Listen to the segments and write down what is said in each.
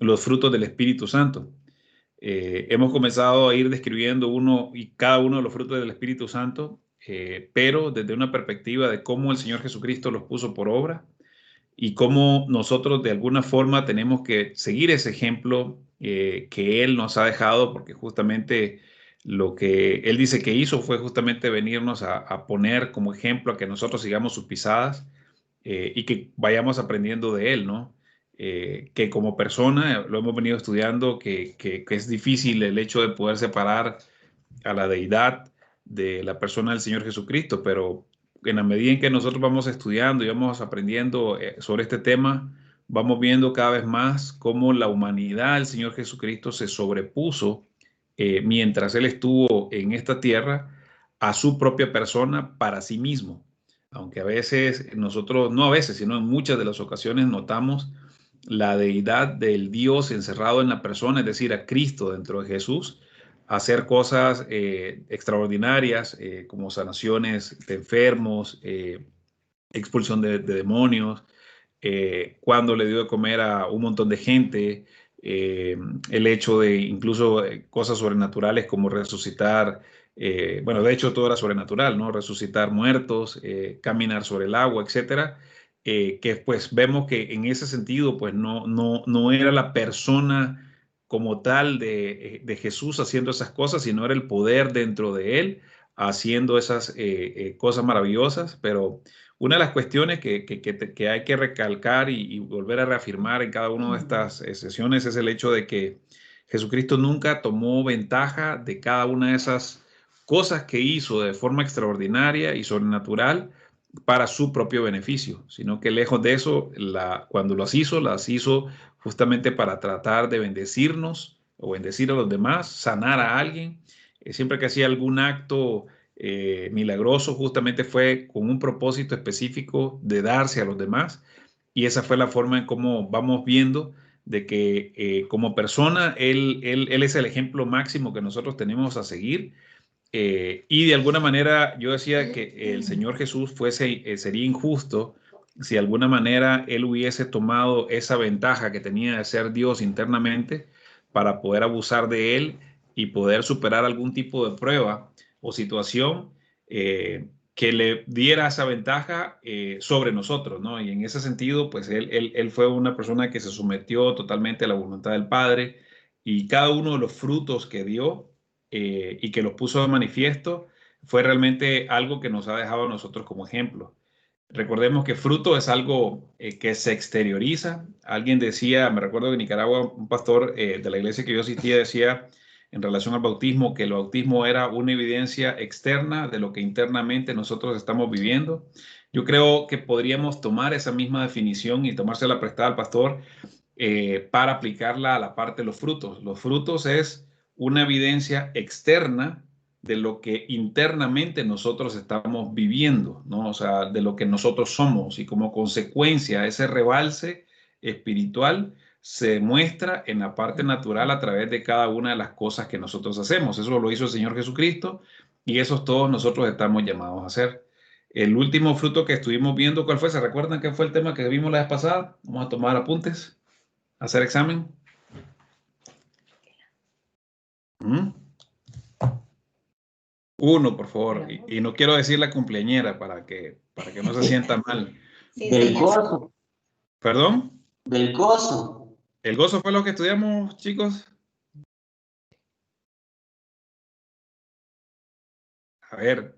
los frutos del Espíritu Santo. Hemos comenzado a ir describiendo uno y cada uno de los frutos del Espíritu Santo, pero desde una perspectiva de cómo el Señor Jesucristo los puso por obra y cómo nosotros de alguna forma tenemos que seguir ese ejemplo que Él nos ha dejado, porque justamente lo que Él dice que hizo fue justamente venirnos a poner como ejemplo a que nosotros sigamos sus pisadas y que vayamos aprendiendo de Él, ¿no? Que como persona, lo hemos venido estudiando, que es difícil el hecho de poder separar a la deidad de la persona del Señor Jesucristo, pero en la medida en que nosotros vamos estudiando y vamos aprendiendo sobre este tema, vamos viendo cada vez más cómo la humanidad del Señor Jesucristo se sobrepuso mientras Él estuvo en esta tierra a su propia persona para sí mismo. Aunque a veces nosotros, no a veces, sino en muchas de las ocasiones notamos la deidad del Dios encerrado en la persona, es decir, a Cristo dentro de Jesús, hacer cosas extraordinarias como sanaciones de enfermos, expulsión de demonios, cuando le dio de comer a un montón de gente, el hecho de incluso cosas sobrenaturales como resucitar, bueno, de hecho todo era sobrenatural, ¿no? Resucitar muertos, caminar sobre el agua, etcétera. Que pues vemos que en ese sentido pues no era la persona como tal de Jesús haciendo esas cosas, sino era el poder dentro de él haciendo esas cosas maravillosas, pero una de las cuestiones que hay que recalcar y volver a reafirmar en cada una de estas sesiones es el hecho de que Jesucristo nunca tomó ventaja de cada una de esas cosas que hizo de forma extraordinaria y sobrenatural para su propio beneficio, sino que lejos de eso, cuando las hizo justamente para tratar de bendecirnos o bendecir a los demás, sanar a alguien. Siempre que hacía algún acto milagroso, justamente fue con un propósito específico de darse a los demás. Y esa fue la forma en cómo vamos viendo de que como persona, él es el ejemplo máximo que nosotros tenemos a seguir. Y de alguna manera yo decía que el Señor Jesús sería injusto si de alguna manera él hubiese tomado esa ventaja que tenía de ser Dios internamente para poder abusar de él y poder superar algún tipo de prueba o situación que le diera esa ventaja sobre nosotros, ¿no? Y en ese sentido, pues él fue una persona que se sometió totalmente a la voluntad del Padre y cada uno de los frutos que dio y que los puso de manifiesto, fue realmente algo que nos ha dejado a nosotros como ejemplo. Recordemos que fruto es algo que se exterioriza. Alguien decía, me recuerdo de Nicaragua, un pastor de la iglesia que yo asistía decía en relación al bautismo, que el bautismo era una evidencia externa de lo que internamente nosotros estamos viviendo. Yo creo que podríamos tomar esa misma definición y tomársela prestada al pastor para aplicarla a la parte de los frutos. Los frutos es una evidencia externa de lo que internamente nosotros estamos viviendo, ¿no? O sea, de lo que nosotros somos y como consecuencia ese rebalse espiritual se muestra en la parte natural a través de cada una de las cosas que nosotros hacemos. Eso lo hizo el Señor Jesucristo y eso todos nosotros estamos llamados a hacer. El último fruto que estuvimos viendo, ¿cuál fue? ¿Se recuerdan qué fue el tema que vimos la vez pasada? Vamos a tomar apuntes, hacer examen. ¿Mm? Uno, por favor. Y no quiero decir la cumpleañera para que no se sienta mal. Sí, Del señor. gozo, ¿Perdón? del gozo. ¿El gozo fue lo que estudiamos, chicos? A ver,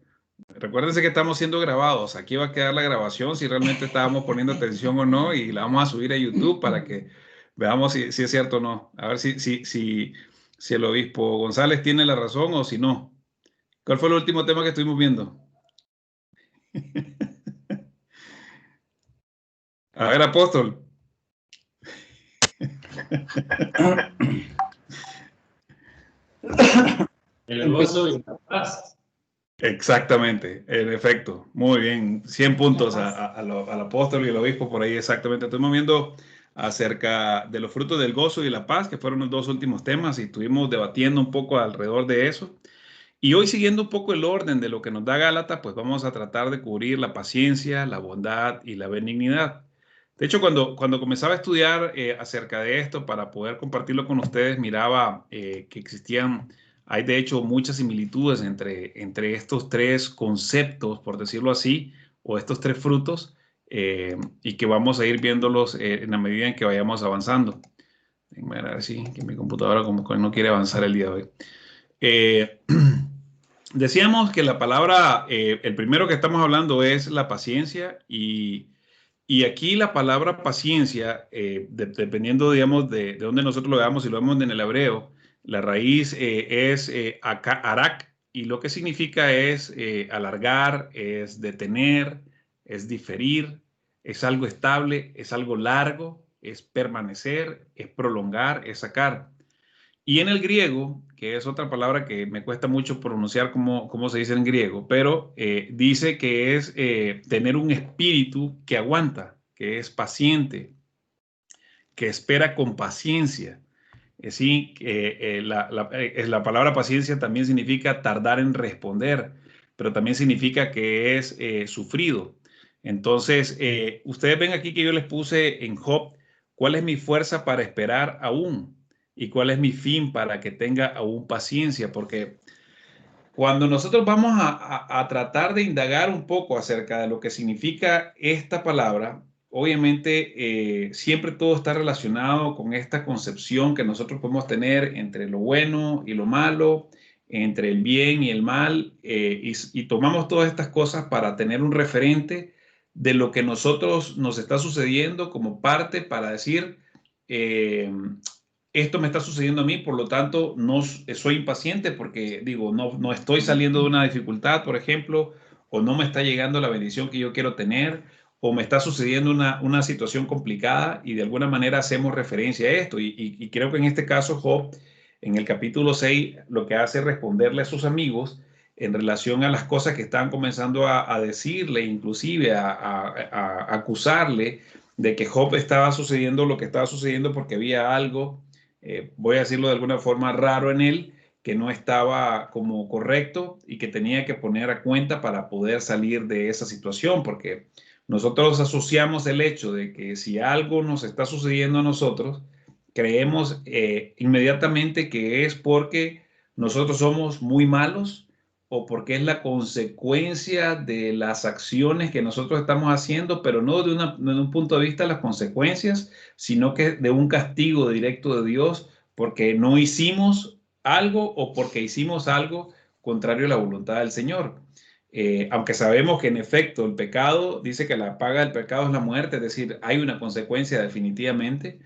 recuérdense que estamos siendo grabados. Aquí va a quedar la grabación si realmente estábamos poniendo atención o no y la vamos a subir a YouTube para que veamos si es cierto o no. A ver si el obispo González tiene la razón o si no. ¿Cuál fue el último tema que estuvimos viendo? A ver, apóstol. El gozo y la paz. Exactamente, en efecto. Muy bien. 100 puntos al apóstol y al obispo por ahí, exactamente. Estuvimos viendo acerca de los frutos del gozo y la paz, que fueron los dos últimos temas, y estuvimos debatiendo un poco alrededor de eso. Y hoy, siguiendo un poco el orden de lo que nos da Gálatas, pues vamos a tratar de cubrir la paciencia, la bondad y la benignidad. De hecho, cuando comenzaba a estudiar acerca de esto para poder compartirlo con ustedes, miraba que hay de hecho muchas similitudes entre estos tres conceptos, por decirlo así, o estos tres frutos, y que vamos a ir viéndolos en la medida en que vayamos avanzando. Déjenme ver si que mi computadora como que no quiere avanzar el día de hoy. Eh, Decíamos que la palabra, el primero que estamos hablando es la paciencia y aquí la palabra paciencia, dependiendo, digamos, de dónde nosotros lo veamos, si lo vemos en el hebreo, la raíz es arak y lo que significa es alargar, es detener, es diferir, es algo estable, es algo largo, es permanecer, es prolongar, es sacar. Y en el griego, que es otra palabra que me cuesta mucho pronunciar cómo se dice en griego, pero dice que es tener un espíritu que aguanta, que es paciente, que espera con paciencia. Sí, la palabra paciencia también significa tardar en responder, pero también significa que es sufrido. Entonces, ustedes ven aquí que yo les puse en Job, ¿cuál es mi fuerza para esperar aún? ¿Y cuál es mi fin para que tenga aún paciencia? Porque cuando nosotros vamos a tratar de indagar un poco acerca de lo que significa esta palabra, obviamente siempre todo está relacionado con esta concepción que nosotros podemos tener entre lo bueno y lo malo, entre el bien y el mal, y tomamos todas estas cosas para tener un referente de lo que nosotros nos está sucediendo como parte para decir, eh, esto me está sucediendo a mí, por lo tanto, no soy impaciente porque digo, no estoy saliendo de una dificultad, por ejemplo, o no me está llegando la bendición que yo quiero tener, o me está sucediendo una situación complicada y de alguna manera hacemos referencia a esto. Y creo que en este caso, Job, en el capítulo 6 lo que hace es responderle a sus amigos en relación a las cosas que están comenzando a decirle, inclusive a acusarle de que Job estaba sucediendo lo que estaba sucediendo porque había algo, voy a decirlo de alguna forma, raro en él, que no estaba como correcto y que tenía que poner a cuenta para poder salir de esa situación, porque nosotros asociamos el hecho de que si algo nos está sucediendo a nosotros, creemos inmediatamente que es porque nosotros somos muy malos o porque es la consecuencia de las acciones que nosotros estamos haciendo, pero no de un punto de vista de las consecuencias, sino que de un castigo directo de Dios porque no hicimos algo o porque hicimos algo contrario a la voluntad del Señor. Aunque sabemos que en efecto el pecado dice que la paga del pecado es la muerte, es decir, hay una consecuencia definitivamente,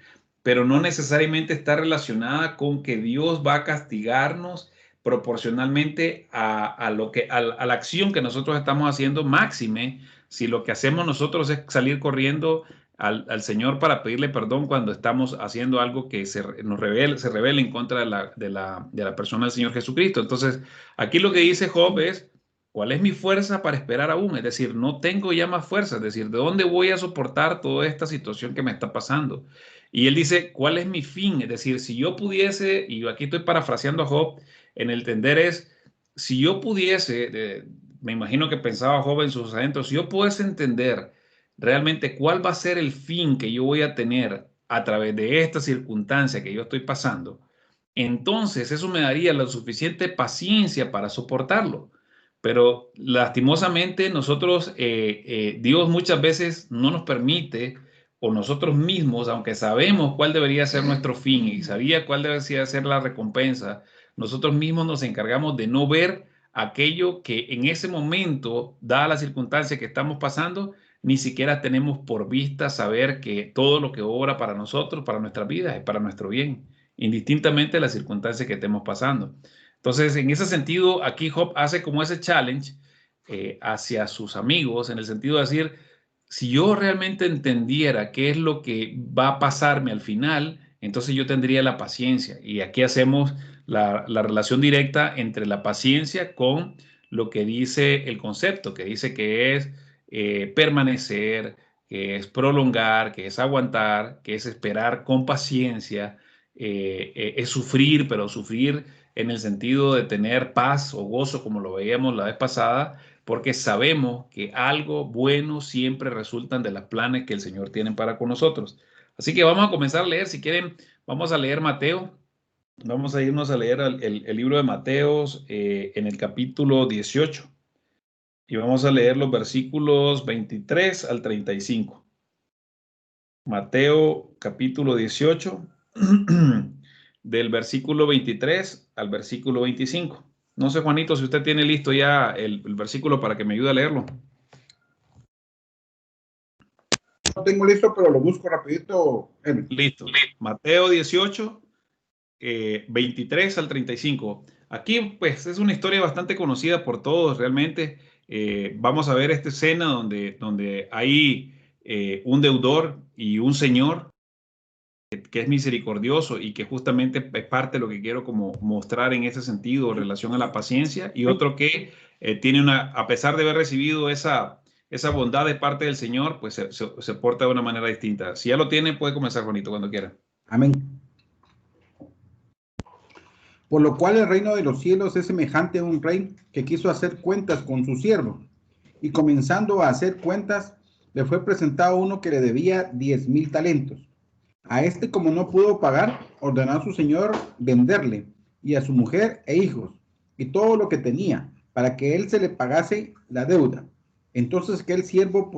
pero no necesariamente está relacionada con que Dios va a castigarnos proporcionalmente a la acción que nosotros estamos haciendo, máxime si lo que hacemos nosotros es salir corriendo al Señor para pedirle perdón cuando estamos haciendo algo que se revela en contra de la persona del Señor Jesucristo. Entonces, aquí lo que dice Job es, ¿cuál es mi fuerza para esperar aún? Es decir, no tengo ya más fuerza, es decir, ¿de dónde voy a soportar toda esta situación que me está pasando? Y él dice, ¿cuál es mi fin? Es decir, si yo pudiese, y aquí estoy parafraseando a Job, en el entender es, si yo pudiese, me imagino que pensaba Job en sus adentros, si yo pudiese entender realmente cuál va a ser el fin que yo voy a tener a través de esta circunstancia que yo estoy pasando, entonces eso me daría la suficiente paciencia para soportarlo. Pero lastimosamente nosotros, Dios muchas veces no nos permite, o nosotros mismos, aunque sabemos cuál debería ser nuestro fin y sabía cuál debería ser la recompensa, nosotros mismos nos encargamos de no ver aquello que en ese momento, dada la circunstancia que estamos pasando, ni siquiera tenemos por vista saber que todo lo que obra para nosotros, para nuestras vidas, es para nuestro bien, indistintamente de las circunstancias que estemos pasando. Entonces, en ese sentido, aquí Job hace como ese challenge hacia sus amigos, en el sentido de decir, si yo realmente entendiera qué es lo que va a pasarme al final, entonces yo tendría la paciencia. Y aquí hacemos la relación directa entre la paciencia con lo que dice el concepto, que dice que es permanecer, que es prolongar, que es aguantar, que es esperar con paciencia, es sufrir, pero sufrir en el sentido de tener paz o gozo, como lo veíamos la vez pasada, porque sabemos que algo bueno siempre resultan de los planes que el Señor tiene para con nosotros. Así que vamos a comenzar a leer. Si quieren, vamos a leer Mateo. Vamos a irnos a leer el libro de Mateos en el capítulo 18. Y vamos a leer los versículos 23 al 35. Mateo capítulo 18, del versículo 23 al versículo 25. No sé, Juanito, si usted tiene listo ya el versículo para que me ayude a leerlo. No tengo listo, pero lo busco rapidito. Listo. Mateo 18, 23 al 35. Aquí, pues, es una historia bastante conocida por todos, realmente. Vamos a ver esta escena donde hay un deudor y un señor que es misericordioso y que justamente es parte de lo que quiero como mostrar en ese sentido, en relación a la paciencia, y otro que tiene a pesar de haber recibido esa bondad de parte del Señor, pues se porta de una manera distinta. Si ya lo tiene, puede comenzar, Juanito, cuando quiera. Amén. Por lo cual el reino de los cielos es semejante a un rey que quiso hacer cuentas con su siervo. Y comenzando a hacer cuentas, le fue presentado uno que le debía 10,000 talentos. A este, como no pudo pagar, ordenó a su señor venderle, y a su mujer e hijos, y todo lo que tenía, para que él se le pagase la deuda. Entonces aquel siervo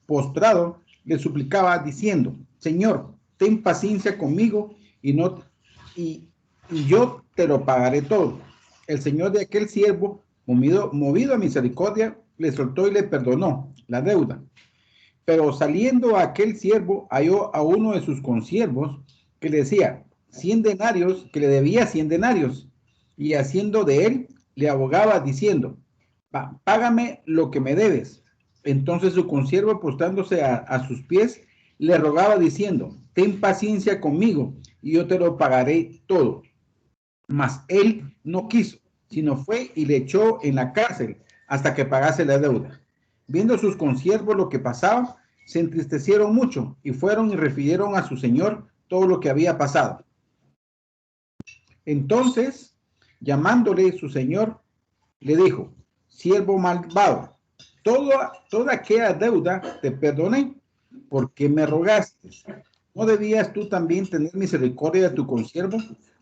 postrado le suplicaba diciendo: Señor, ten paciencia conmigo y yo te lo pagaré todo. El señor de aquel siervo, movido a misericordia, le soltó y le perdonó la deuda. Pero saliendo aquel siervo, halló a uno de sus consiervos que le decía 100 denarios, que le debía 100 denarios, y haciendo de él, le abogaba diciendo: págame lo que me debes. Entonces su consiervo, postrándose a sus pies, le rogaba diciendo: ten paciencia conmigo y yo te lo pagaré todo. Mas él no quiso, sino fue y le echó en la cárcel hasta que pagase la deuda. Viendo sus consiervos lo que pasaba, se entristecieron mucho y fueron y refirieron a su señor todo lo que había pasado. Entonces, llamándole su señor, le dijo: siervo malvado, toda aquella deuda te perdoné, porque me rogaste. ¿No debías tú también tener misericordia de tu consiervo,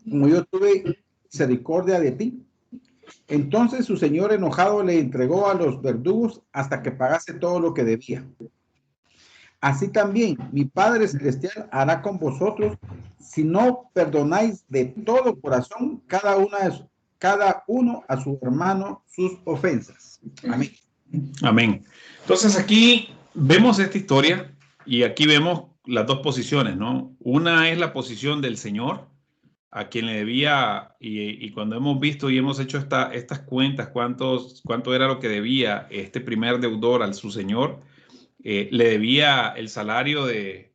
como yo tuve misericordia de ti? Entonces su señor, enojado, le entregó a los verdugos hasta que pagase todo lo que debía. Así también mi Padre Celestial hará con vosotros si no perdonáis de todo corazón cada uno a su hermano sus ofensas. Amén. Amén. Entonces aquí vemos esta historia y aquí vemos las dos posiciones, ¿no? Una es la posición del Señor, a quien le debía, y cuando hemos visto y hemos hecho estas cuentas, cuánto era lo que debía este primer deudor al su Señor, le debía el salario de,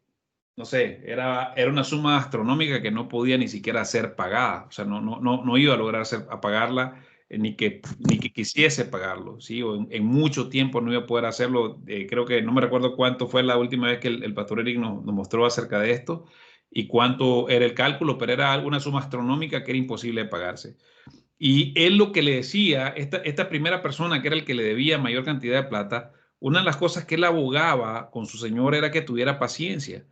no sé, era una suma astronómica que no podía ni siquiera ser pagada, o sea, no iba a lograr pagarla, ni que quisiese pagarlo, ¿sí? O en mucho tiempo no iba a poder hacerlo. Creo que no me recuerdo cuánto fue la última vez que el pastor Eric nos mostró acerca de esto y cuánto era el cálculo, pero era una suma astronómica que era imposible de pagarse. Y él lo que le decía, esta primera persona que era el que le debía mayor cantidad de plata, una de las cosas que él abogaba con su señor era que tuviera paciencia.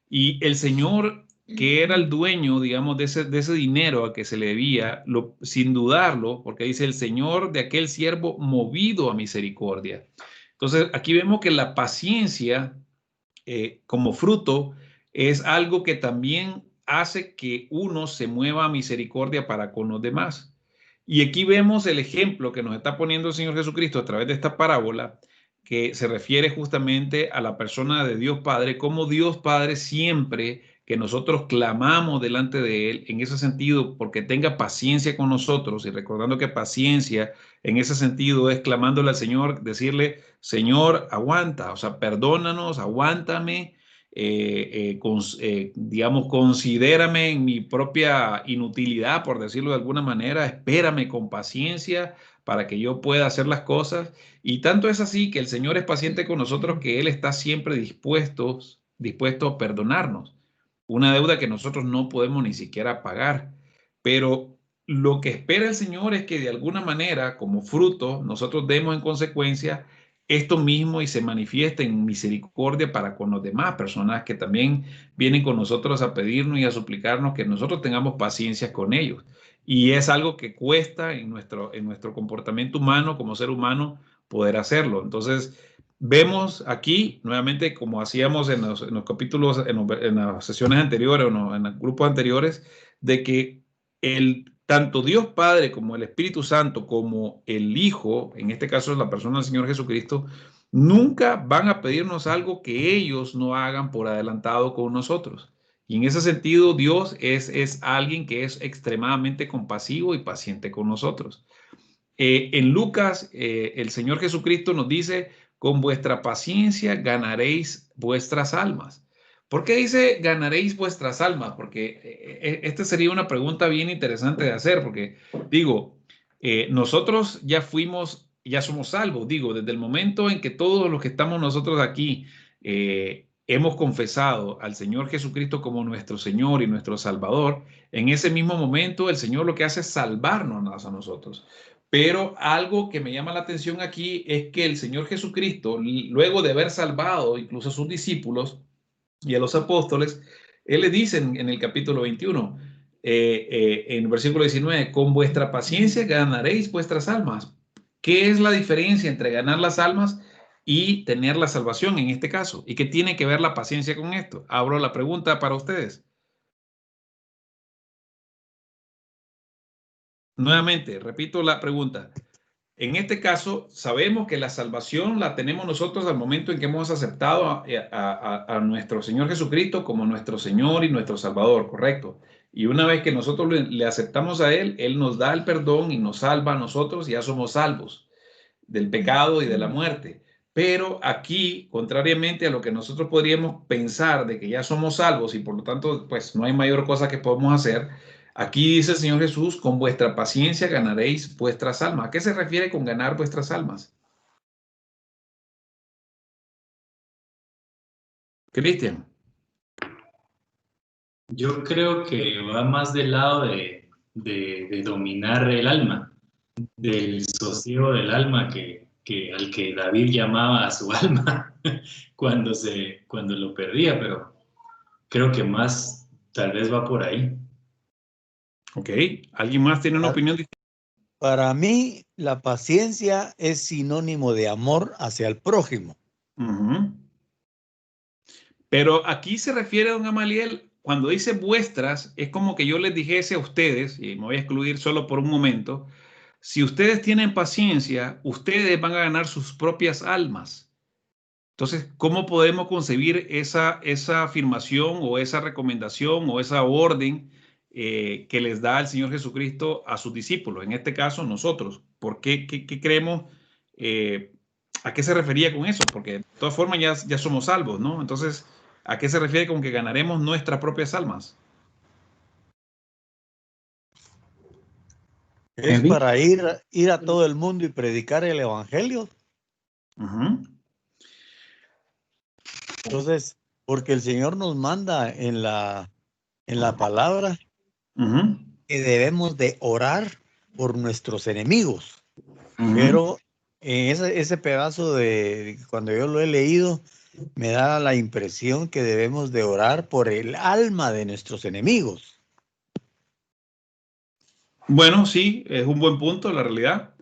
Y el señor, que era el dueño, digamos, de ese dinero a que se le debía, sin dudarlo, porque dice el señor de aquel siervo movido a misericordia. Entonces, aquí vemos que la paciencia como fruto es algo que también hace que uno se mueva a misericordia para con los demás. Y aquí vemos el ejemplo que nos está poniendo el Señor Jesucristo a través de esta parábola, que se refiere justamente a la persona de Dios Padre, como Dios Padre siempre que nosotros clamamos delante de Él, en ese sentido, porque tenga paciencia con nosotros, y recordando que paciencia en ese sentido es clamándole al Señor, decirle: Señor, aguanta, o sea, perdónanos, aguántame, digamos, considérame en mi propia inutilidad, por decirlo de alguna manera, espérame con paciencia para que yo pueda hacer las cosas. Y tanto es así que el Señor es paciente con nosotros, que Él está siempre dispuesto a perdonarnos una deuda que nosotros no podemos ni siquiera pagar. Pero lo que espera el Señor es que de alguna manera, como fruto, nosotros demos en consecuencia esto mismo y se manifieste en misericordia para con las demás personas que también vienen con nosotros a pedirnos y a suplicarnos que nosotros tengamos paciencia con ellos. Y es algo que cuesta en nuestro comportamiento humano, como ser humano, poder hacerlo. Entonces, vemos aquí, nuevamente, como hacíamos en los capítulos, en las sesiones anteriores o en los grupos anteriores, de que tanto Dios Padre como el Espíritu Santo, como el Hijo, en este caso es la persona del Señor Jesucristo, nunca van a pedirnos algo que ellos no hagan por adelantado con nosotros. Y en ese sentido, Dios es alguien que es extremadamente compasivo y paciente con nosotros. En Lucas, el Señor Jesucristo nos dice, con vuestra paciencia ganaréis vuestras almas. ¿Por qué dice ganaréis vuestras almas? Porque esta sería una pregunta bien interesante de hacer, porque digo, nosotros ya somos salvos, digo, desde el momento en que todos los que estamos nosotros aquí hemos confesado al Señor Jesucristo como nuestro Señor y nuestro Salvador, en ese mismo momento el Señor lo que hace es salvarnos a nosotros. Pero algo que me llama la atención aquí es que el Señor Jesucristo, luego de haber salvado incluso a sus discípulos y a los apóstoles, Él le dice en el capítulo 21, en el versículo 19, con vuestra paciencia ganaréis vuestras almas. ¿Qué es la diferencia entre ganar las almas y tener la salvación en este caso? ¿Y qué tiene que ver la paciencia con esto? Abro la pregunta para ustedes. Nuevamente, repito la pregunta. En este caso, sabemos que la salvación la tenemos nosotros al momento en que hemos aceptado a nuestro Señor Jesucristo como nuestro Señor y nuestro Salvador, ¿correcto? Y una vez que nosotros le aceptamos a Él, Él nos da el perdón y nos salva a nosotros y ya somos salvos del pecado y de la muerte. Pero aquí, contrariamente a lo que nosotros podríamos pensar de que ya somos salvos y por lo tanto, pues no hay mayor cosa que podemos hacer, aquí dice el Señor Jesús, con vuestra paciencia ganaréis vuestras almas. ¿A qué se refiere con ganar vuestras almas? Cristian. Yo creo que va más del lado de dominar el alma, del sosiego del alma al que David llamaba a su alma cuando lo perdía, pero creo que más tal vez va por ahí. Ok. ¿Alguien más tiene una opinión distinta? Para mí, la paciencia es sinónimo de amor hacia el prójimo. Pero aquí se refiere, don Gamaliel, cuando dice vuestras, es como que yo les dijese a ustedes, y me voy a excluir solo por un momento, si ustedes tienen paciencia, ustedes van a ganar sus propias almas. Entonces, ¿cómo podemos concebir esa afirmación o esa recomendación o esa orden que les da el Señor Jesucristo a sus discípulos? En este caso, nosotros. ¿Por qué? ¿Qué creemos? ¿A qué se refería con eso? Porque de todas formas ya somos salvos, ¿no? Entonces, ¿a qué se refiere con que ganaremos nuestras propias almas? Es para ir a todo el mundo y predicar el evangelio. Entonces, porque el Señor nos manda en la palabra que debemos de orar por nuestros enemigos. Pero en ese pedazo de cuando yo lo he leído, me da la impresión que debemos de orar por el alma de nuestros enemigos. Bueno, sí, es un buen punto, la realidad.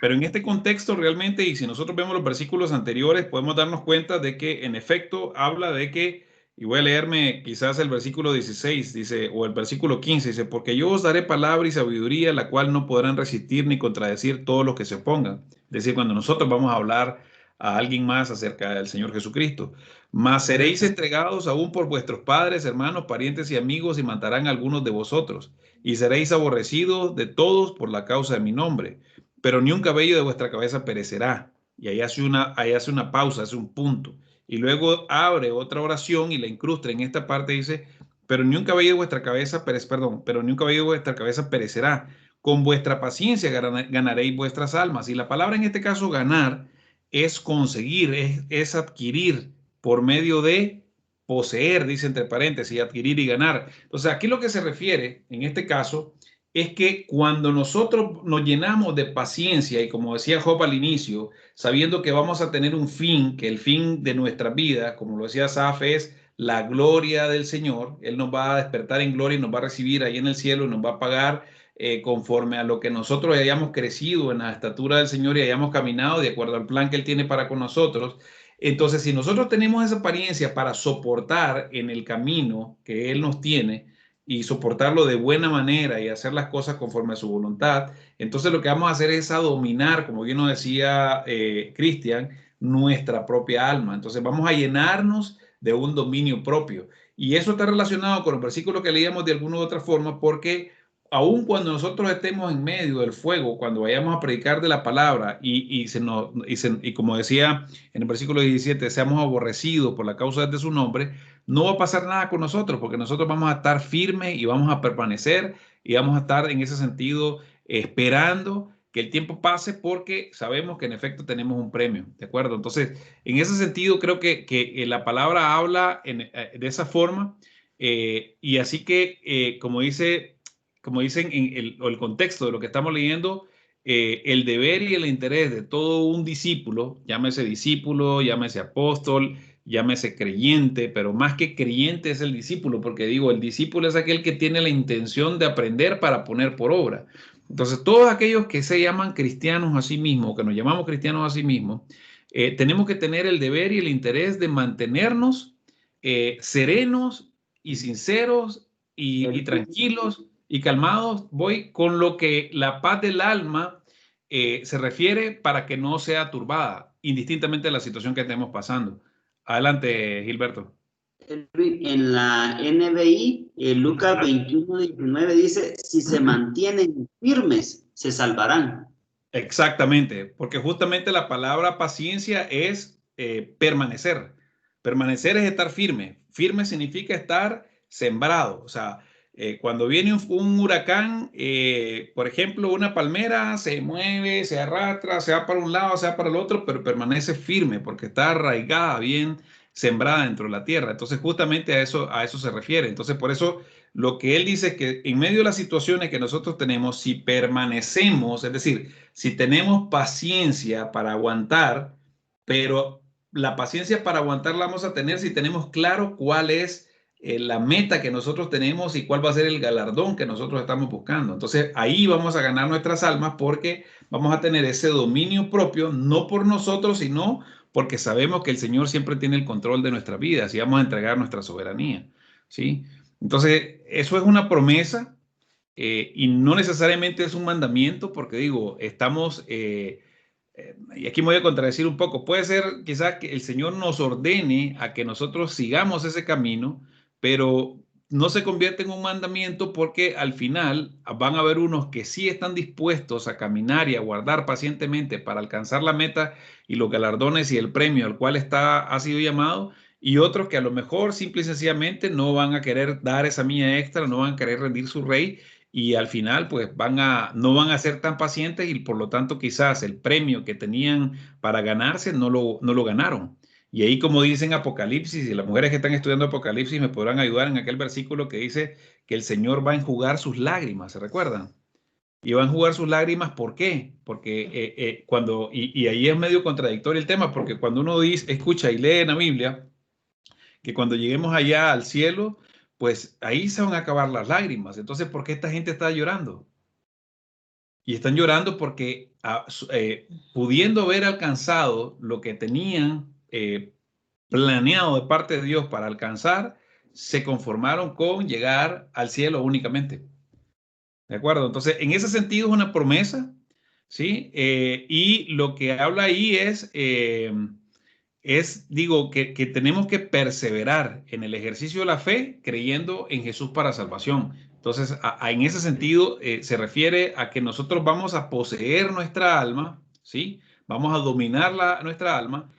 Pero en este contexto realmente, y si nosotros vemos los versículos anteriores, podemos darnos cuenta de que en efecto habla de que, y voy a leerme quizás el versículo 16, dice, o el versículo 15, dice, porque yo os daré palabra y sabiduría, la cual no podrán resistir ni contradecir todos los que se opongan. Es decir, cuando nosotros vamos a hablar a alguien más acerca del Señor Jesucristo. Mas seréis entregados aún por vuestros padres, hermanos, parientes y amigos, y matarán a algunos de vosotros, y seréis aborrecidos de todos por la causa de mi nombre. Pero ni un cabello de vuestra cabeza perecerá. Y ahí hace una pausa, hace un punto. Y luego abre otra oración y la incrusta en esta parte, dice, pero ni un cabello de vuestra cabeza pero ni un cabello de vuestra cabeza perecerá. Con vuestra paciencia ganaréis vuestras almas. Y la palabra en este caso ganar es conseguir, es adquirir por medio de poseer, dice entre paréntesis, adquirir y ganar. Entonces, aquí lo que se refiere, en este caso, es que cuando nosotros nos llenamos de paciencia y como decía Job al inicio, sabiendo que vamos a tener un fin, que el fin de nuestra vida, como lo decía Asaf, es la gloria del Señor. Él nos va a despertar en gloria y nos va a recibir ahí en el cielo y nos va a pagar conforme a lo que nosotros hayamos crecido en la estatura del Señor y hayamos caminado de acuerdo al plan que Él tiene para con nosotros. Entonces, si nosotros tenemos esa apariencia para soportar en el camino que Él nos tiene, y soportarlo de buena manera y hacer las cosas conforme a su voluntad, entonces lo que vamos a hacer es a dominar, como bien nos decía Cristian, nuestra propia alma. Entonces vamos a llenarnos de un dominio propio. Y eso está relacionado con el versículo que leíamos de alguna u otra forma, porque aun cuando nosotros estemos en medio del fuego, cuando vayamos a predicar de la palabra y como decía en el versículo 17, seamos aborrecidos por la causa de su nombre, no va a pasar nada con nosotros porque nosotros vamos a estar firmes y vamos a permanecer y vamos a estar en ese sentido esperando que el tiempo pase porque sabemos que en efecto tenemos un premio, ¿de acuerdo? Entonces, en ese sentido creo que la palabra habla de esa forma y así que como dicen en el contexto de lo que estamos leyendo, el deber y el interés de todo un discípulo, llámese apóstol, llámese creyente, pero más que creyente es el discípulo, porque digo, el discípulo es aquel que tiene la intención de aprender para poner por obra. Entonces, todos aquellos que se llaman cristianos a sí mismos, que nos llamamos cristianos a sí mismos, tenemos que tener el deber y el interés de mantenernos serenos y sinceros y tranquilos y calmados, voy con lo que la paz del alma se refiere para que no sea turbada, indistintamente de la situación que estemos pasando. Adelante, Gilberto. En la NBI, Lucas 21:19 dice, si se mantienen firmes, se salvarán. Exactamente, porque justamente la palabra paciencia es permanecer. Permanecer es estar firme. Firme significa estar sembrado. O sea, cuando viene un huracán, por ejemplo, una palmera se mueve, se arrastra, se va para un lado, se va para el otro, pero permanece firme porque está arraigada, bien sembrada dentro de la tierra. Entonces, justamente a eso se refiere. Entonces, por eso lo que él dice es que en medio de las situaciones que nosotros tenemos, si permanecemos, es decir, si tenemos paciencia para aguantar, pero la paciencia para aguantar la vamos a tener si tenemos claro cuál es la meta que nosotros tenemos y cuál va a ser el galardón que nosotros estamos buscando. Entonces ahí vamos a ganar nuestras almas porque vamos a tener ese dominio propio, no por nosotros, sino porque sabemos que el Señor siempre tiene el control de nuestras vidas y vamos a entregar nuestra soberanía, ¿sí? Entonces, eso es una promesa y no necesariamente es un mandamiento porque digo, estamos, y aquí me voy a contradecir un poco, puede ser quizás que el Señor nos ordene a que nosotros sigamos ese camino, pero no se convierte en un mandamiento porque al final van a haber unos que sí están dispuestos a caminar y a guardar pacientemente para alcanzar la meta y los galardones y el premio al cual ha sido llamado, y otros que a lo mejor simple y sencillamente no van a querer dar esa milla extra, no van a querer rendir su rey y al final pues no van a ser tan pacientes y por lo tanto quizás el premio que tenían para ganarse no lo ganaron. Y ahí como dicen Apocalipsis, y las mujeres que están estudiando Apocalipsis me podrán ayudar en aquel versículo que dice que el Señor va a enjugar sus lágrimas, ¿se recuerdan? Y va a enjugar sus lágrimas, ¿por qué? Porque y ahí es medio contradictorio el tema, porque cuando uno dice, escucha y lee en la Biblia, que cuando lleguemos allá al cielo, pues ahí se van a acabar las lágrimas. Entonces, ¿por qué esta gente está llorando? Y están llorando porque pudiendo haber alcanzado lo que tenían planeado de parte de Dios para alcanzar, se conformaron con llegar al cielo únicamente. ¿De acuerdo? Entonces, en ese sentido es una promesa, ¿sí? Y lo que habla ahí digo, que tenemos que perseverar en el ejercicio de la fe creyendo en Jesús para salvación. Entonces, en ese sentido, se refiere a que nosotros vamos a poseer nuestra alma, ¿sí? Vamos a dominar nuestra alma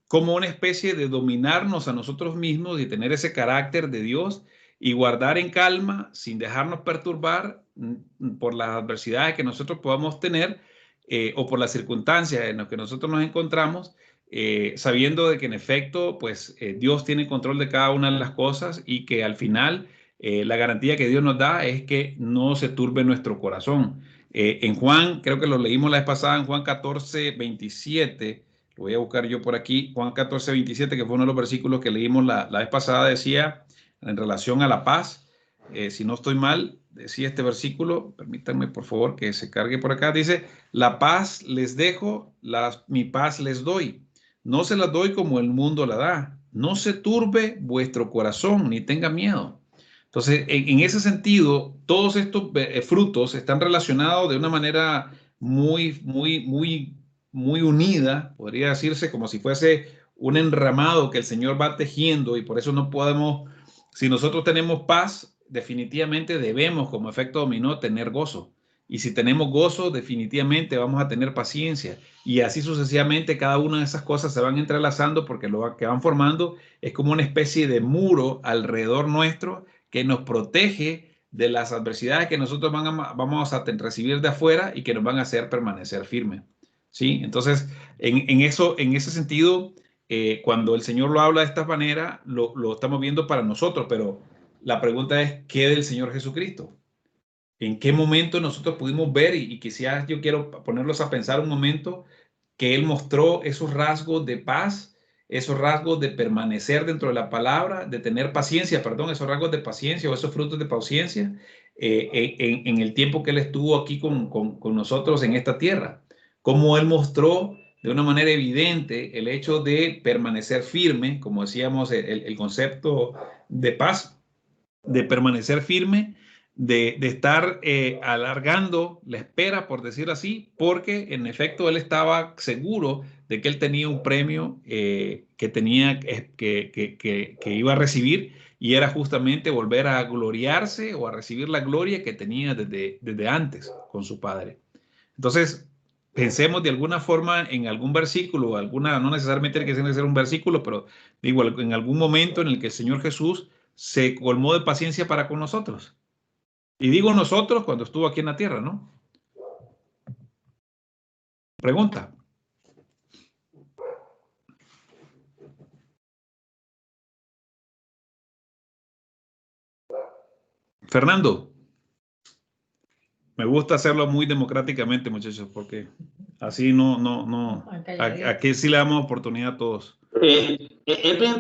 como una especie de dominarnos a nosotros mismos y tener ese carácter de Dios y guardar en calma sin dejarnos perturbar por las adversidades que nosotros podamos tener o por las circunstancias en las que nosotros nos encontramos, sabiendo de que en efecto, pues Dios tiene control de cada una de las cosas y que al final la garantía que Dios nos da es que no se turbe nuestro corazón. En Juan, creo que lo leímos la vez pasada, en Juan 14, 27, lo voy a buscar yo por aquí, Juan 14, 27, que fue uno de los versículos que leímos la vez pasada, decía, en relación a la paz, si no estoy mal, decía este versículo, permítanme por favor que se cargue por acá, dice, la paz les dejo, mi paz les doy, no se las doy como el mundo la da, no se turbe vuestro corazón, ni tenga miedo. Entonces, en ese sentido, todos estos frutos están relacionados de una manera muy unida, podría decirse como si fuese un enramado que el Señor va tejiendo, y por eso no podemos, si nosotros tenemos paz, definitivamente debemos como efecto dominó tener gozo. Y si tenemos gozo, definitivamente vamos a tener paciencia. Y así sucesivamente cada una de esas cosas se van entrelazando, porque lo que van formando es como una especie de muro alrededor nuestro que nos protege de las adversidades que nosotros vamos a recibir de afuera y que nos van a hacer permanecer firmes. ¿Sí? Entonces, en ese sentido, cuando el Señor lo habla de esta manera, lo estamos viendo para nosotros, pero la pregunta es, ¿qué del Señor Jesucristo? ¿En qué momento nosotros pudimos ver, y quizás yo quiero ponerlos a pensar un momento, que Él mostró esos rasgos de paz, esos rasgos de permanecer dentro de la palabra, de tener paciencia, perdón, esos rasgos de paciencia o esos frutos de paciencia en el tiempo que Él estuvo aquí con nosotros en esta tierra? Cómo Él mostró de una manera evidente el hecho de permanecer firme, como decíamos, el concepto de paz, de permanecer firme, de estar alargando la espera, por decir así, porque en efecto él estaba seguro de que él tenía un premio que tenía que iba a recibir, y era justamente volver a gloriarse o a recibir la gloria que tenía desde antes con su padre. Entonces, pensemos de alguna forma en algún versículo, no necesariamente tiene que ser un versículo, pero digo, en algún momento en el que el Señor Jesús se colmó de paciencia para con nosotros. Y digo nosotros cuando estuvo aquí en la tierra, ¿no? Pregunta. Fernando. Me gusta hacerlo muy democráticamente, muchachos, porque así aquí sí le damos oportunidad a todos.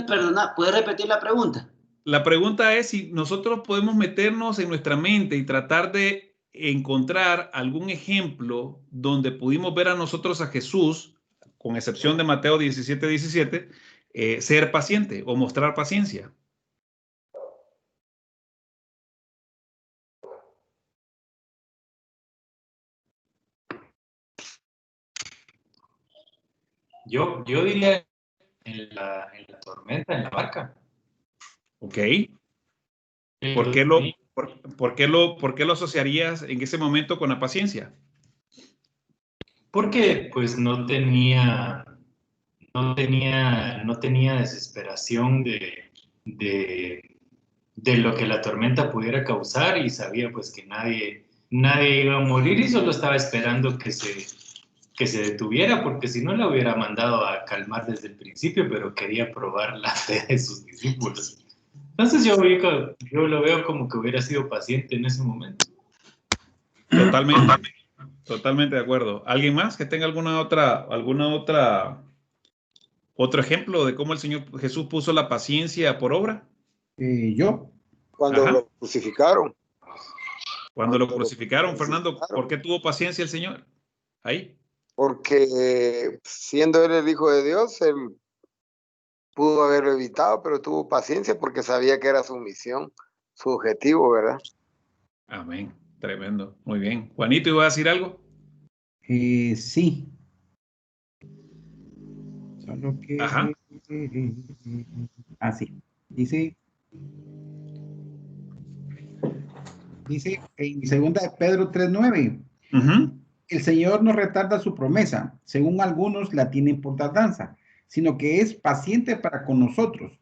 Perdona, ¿puedes repetir la pregunta? La pregunta es si nosotros podemos meternos en nuestra mente y tratar de encontrar algún ejemplo donde pudimos ver a nosotros a Jesús, con excepción de Mateo 17, ser paciente o mostrar paciencia. Yo diría en la tormenta, en la barca. Ok. ¿Por qué lo asociarías en ese momento con la paciencia? Porque pues no tenía desesperación de lo que la tormenta pudiera causar, y sabía pues que nadie iba a morir, y solo estaba esperando que se detuviera, porque si no la hubiera mandado a calmar desde el principio, pero quería probar la fe de sus discípulos. Entonces yo lo veo como que hubiera sido paciente en ese momento. Totalmente de acuerdo. ¿Alguien más que tenga otro ejemplo de cómo el Señor Jesús puso la paciencia por obra? Yo. Cuando lo crucificaron. Cuando lo crucificaron, Fernando, ¿por qué tuvo paciencia el Señor ahí? Porque siendo él el Hijo de Dios, él pudo haberlo evitado, pero tuvo paciencia porque sabía que era su misión, su objetivo, ¿verdad? Amén. Tremendo. Muy bien. Juanito, ¿iba a decir algo? Sí. Solo que... Ajá. Así. Dice en 2 Pedro 3:9. El Señor no retarda su promesa, según algunos la tienen por tardanza, sino que es paciente para con nosotros,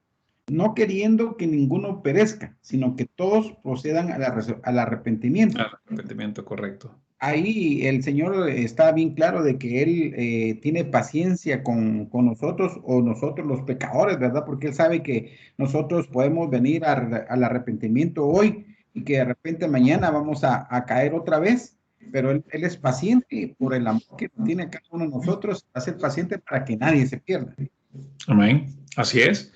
no queriendo que ninguno perezca, sino que todos procedan al arrepentimiento. Al arrepentimiento, correcto. ahí el Señor está bien claro de que Él tiene paciencia con nosotros o nosotros los pecadores, ¿verdad? Porque Él sabe que nosotros podemos venir al arrepentimiento hoy y que de repente mañana vamos a caer otra vez, pero él es paciente por el amor que tiene cada uno de nosotros, va a ser paciente para que nadie se pierda. Amén. Así es.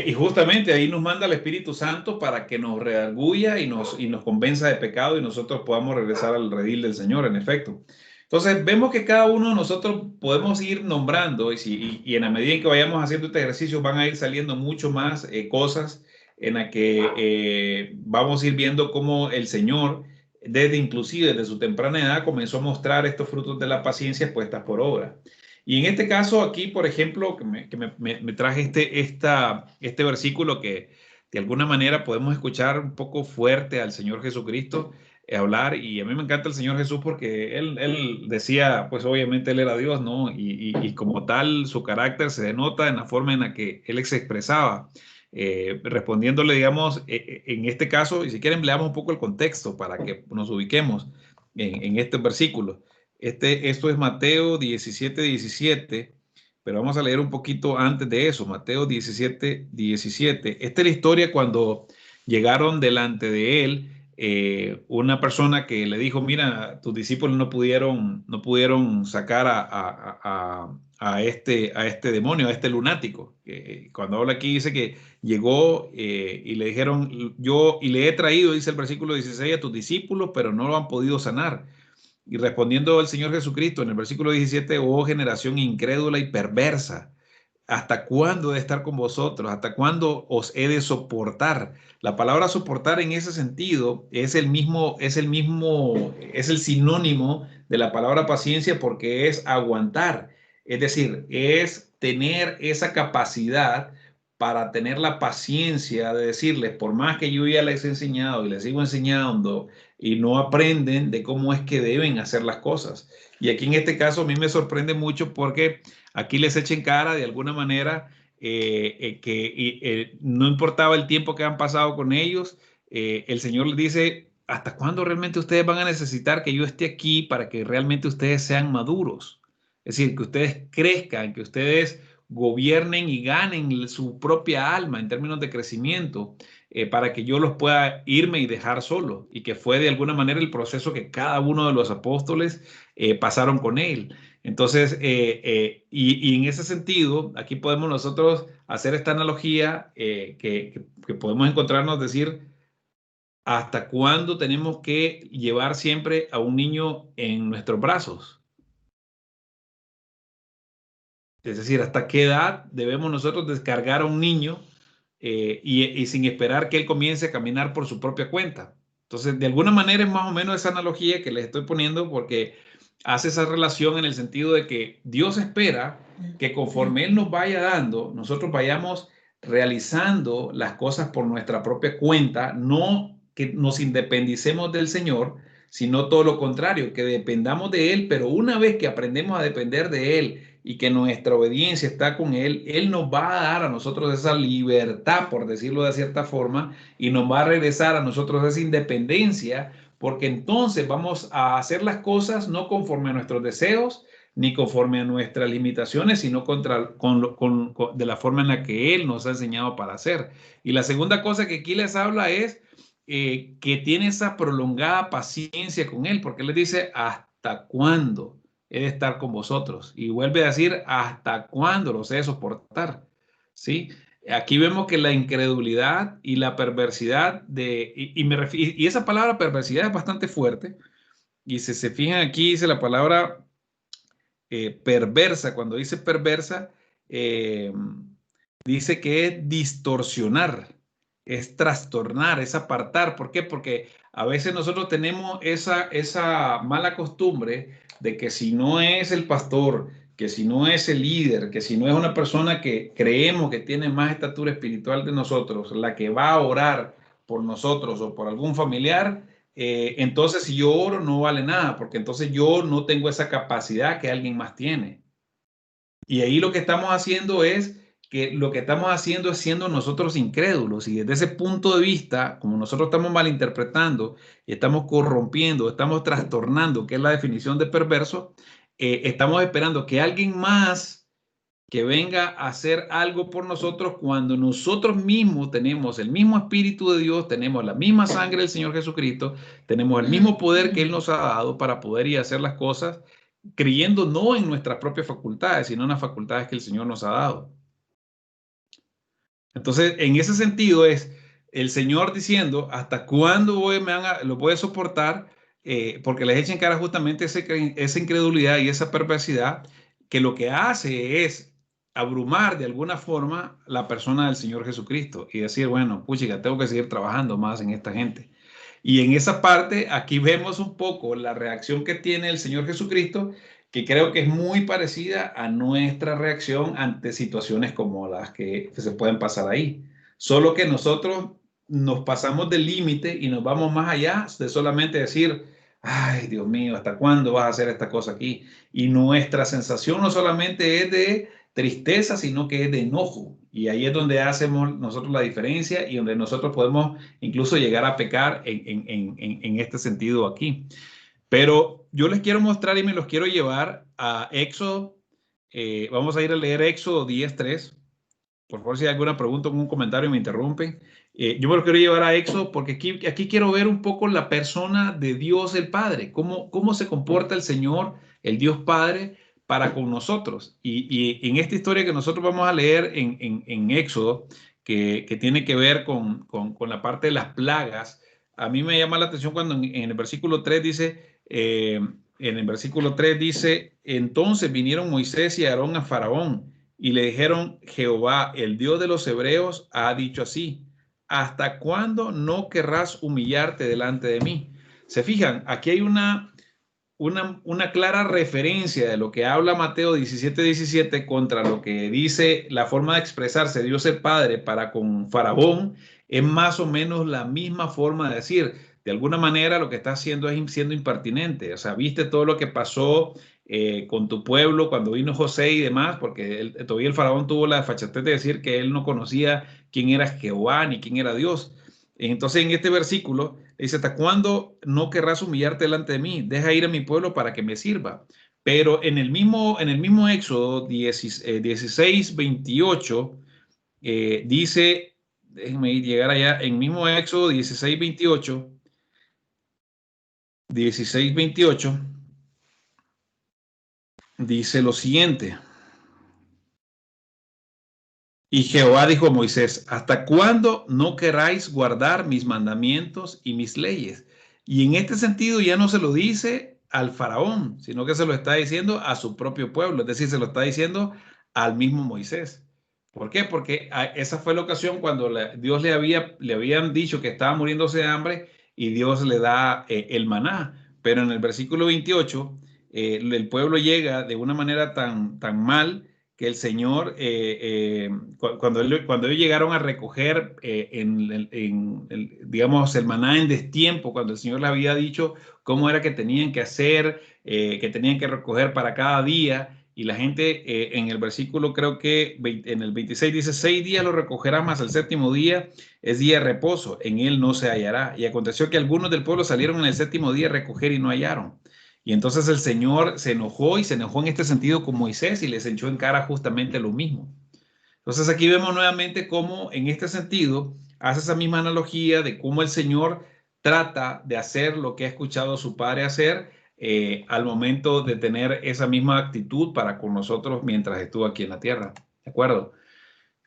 Y justamente ahí nos manda el Espíritu Santo para que nos redarguya y nos convenza de pecado y nosotros podamos regresar al redil del Señor, en efecto. Entonces, vemos que cada uno de nosotros podemos ir nombrando y en la medida en que vayamos haciendo este ejercicio van a ir saliendo mucho más cosas en la que vamos a ir viendo cómo el Señor, inclusive desde su temprana edad, comenzó a mostrar estos frutos de la paciencia puestas por obra. Y en este caso aquí, por ejemplo, que me traje este versículo que de alguna manera podemos escuchar un poco fuerte al Señor Jesucristo hablar, y a mí me encanta el Señor Jesús porque él decía, pues obviamente Él era Dios, ¿no? Y como tal, su carácter se denota en la forma en la que Él se expresaba, respondiéndole, digamos, en este caso, y si quieren, leamos un poco el contexto para que nos ubiquemos en este versículo. Esto es Mateo 17:17, pero vamos a leer un poquito antes de eso. Mateo 17:17. Esta es la historia cuando llegaron delante de él una persona que le dijo, mira, tus discípulos no pudieron sacar a este demonio, a este lunático. Cuando habla aquí dice que llegó y le dijeron, y le he traído, dice el versículo 16, a tus discípulos, pero no lo han podido sanar. Y respondiendo el Señor Jesucristo en el versículo 17, oh generación incrédula y perversa, ¿hasta cuándo he de estar con vosotros? ¿Hasta cuándo os he de soportar? La palabra soportar en ese sentido es el sinónimo de la palabra paciencia porque es aguantar. Es decir, es tener esa capacidad para tener la paciencia de decirles, por más que yo ya les he enseñado y les sigo enseñando y no aprenden de cómo es que deben hacer las cosas. Y aquí en este caso a mí me sorprende mucho porque aquí les echen cara de alguna manera que no importaba el tiempo que han pasado con ellos, el Señor les dice, ¿hasta cuándo realmente ustedes van a necesitar que yo esté aquí para que realmente ustedes sean maduros? Es decir, que ustedes crezcan, que ustedes gobiernen y ganen su propia alma en términos de crecimiento, para que yo los pueda irme y dejar solos, y que fue de alguna manera el proceso que cada uno de los apóstoles pasaron con él. Entonces, y en ese sentido, aquí podemos nosotros hacer esta analogía que podemos encontrarnos, decir, ¿hasta cuándo tenemos que llevar siempre a un niño en nuestros brazos? Es decir, ¿hasta qué edad debemos nosotros descargar a un niño y sin esperar que él comience a caminar por su propia cuenta? Entonces, de alguna manera es más o menos esa analogía que les estoy poniendo porque hace esa relación en el sentido de que Dios espera que conforme Él nos vaya dando, nosotros vayamos realizando las cosas por nuestra propia cuenta, no que nos independicemos del Señor, sino todo lo contrario, que dependamos de Él, pero una vez que aprendemos a depender de Él y que nuestra obediencia está con Él, Él nos va a dar a nosotros esa libertad, por decirlo de cierta forma, y nos va a regresar a nosotros esa independencia, porque entonces vamos a hacer las cosas no conforme a nuestros deseos, ni conforme a nuestras limitaciones, sino de la forma en la que Él nos ha enseñado para hacer. Y la segunda cosa que aquí les habla es que tiene esa prolongada paciencia con Él, porque Él les dice, ¿hasta cuándo he de estar con vosotros? Y vuelve a decir, ¿hasta cuándo los he de soportar? ¿Sí? Aquí vemos que la incredulidad y la perversidad y esa palabra perversidad es bastante fuerte. Y si se fijan aquí, dice la palabra perversa. Cuando dice perversa, dice que es distorsionar, es trastornar, es apartar. ¿Por qué? Porque a veces nosotros tenemos esa mala costumbre de que si no es el pastor, que si no es el líder, que si no es una persona que creemos que tiene más estatura espiritual de nosotros, la que va a orar por nosotros o por algún familiar, entonces si yo oro no vale nada, porque entonces yo no tengo esa capacidad que alguien más tiene. Y ahí lo que estamos haciendo es que lo que estamos haciendo es siendo nosotros incrédulos, y desde ese punto de vista, como nosotros estamos malinterpretando y estamos corrompiendo, estamos trastornando, que es la definición de perverso, estamos esperando que alguien más que venga a hacer algo por nosotros cuando nosotros mismos tenemos el mismo Espíritu de Dios, tenemos la misma sangre del Señor Jesucristo, tenemos el mismo poder que Él nos ha dado para poder ir a hacer las cosas, creyendo no en nuestras propias facultades, sino en las facultades que el Señor nos ha dado. Entonces, en ese sentido es el Señor diciendo, ¿hasta cuándo lo voy a soportar? Porque les echen cara justamente esa incredulidad y esa perversidad, que lo que hace es abrumar de alguna forma la persona del Señor Jesucristo y decir, bueno, puchica, tengo que seguir trabajando más en esta gente. Y en esa parte, aquí vemos un poco la reacción que tiene el Señor Jesucristo, que creo que es muy parecida a nuestra reacción ante situaciones como las que se pueden pasar ahí. Solo que nosotros nos pasamos del límite y nos vamos más allá de solamente decir, ay, Dios mío, ¿hasta cuándo vas a hacer esta cosa aquí? Y nuestra sensación no solamente es de tristeza, sino que es de enojo. Y ahí es donde hacemos nosotros la diferencia y donde nosotros podemos incluso llegar a pecar en este sentido aquí. Pero yo les quiero mostrar y me los quiero llevar a Éxodo. Vamos a ir a leer Éxodo 10:3. Por favor, si hay alguna pregunta o un comentario me interrumpen. Yo me los quiero llevar a Éxodo porque aquí quiero ver un poco la persona de Dios el Padre, cómo se comporta el Señor, el Dios Padre, para con nosotros. Y en esta historia que nosotros vamos a leer en Éxodo, que tiene que ver con la parte de las plagas, a mí me llama la atención cuando en el versículo 3 dice, entonces vinieron Moisés y Aarón a Faraón y le dijeron, Jehová, el Dios de los hebreos, ha dicho así, ¿hasta cuándo no querrás humillarte delante de mí? Se fijan, aquí hay una clara referencia de lo que habla Mateo 17:17 contra lo que dice la forma de expresarse Dios el Padre para con Faraón. Es más o menos la misma forma de decir, de alguna manera lo que está haciendo es siendo impertinente. O sea, viste todo lo que pasó con tu pueblo cuando vino José y demás, porque todavía el Faraón tuvo la desfachatez de decir que él no conocía quién era Jehová ni quién era Dios. Entonces en este versículo dice, ¿hasta cuándo no querrás humillarte delante de mí? Deja ir a mi pueblo para que me sirva. Pero en el mismo Éxodo 16:28 dice, déjenme llegar allá, en mismo Éxodo 16:28 dice lo siguiente. Y Jehová dijo a Moisés, ¿hasta cuándo no queráis guardar mis mandamientos y mis leyes? Y en este sentido ya no se lo dice al faraón, sino que se lo está diciendo a su propio pueblo, es decir, se lo está diciendo al mismo Moisés. ¿Por qué? Porque esa fue la ocasión cuando Dios le habían dicho que estaba muriéndose de hambre y Dios le da el maná. Pero en el versículo 28, el pueblo llega de una manera tan mal que el Señor, cuando ellos llegaron a recoger digamos, el maná en destiempo, cuando el Señor les había dicho cómo era que tenían que hacer, que tenían que recoger para cada día, y la gente en el versículo, creo que en el 26 dice, 6 días lo recogerás, más el séptimo día es día de reposo, en él no se hallará. Y aconteció que algunos del pueblo salieron en el séptimo día a recoger y no hallaron. Y entonces el Señor se enojó en este sentido con Moisés y les echó en cara justamente lo mismo. Entonces aquí vemos nuevamente cómo en este sentido hace esa misma analogía de cómo el Señor trata de hacer lo que ha escuchado a su Padre hacer al momento de tener esa misma actitud para con nosotros mientras estuvo aquí en la tierra. ¿De acuerdo?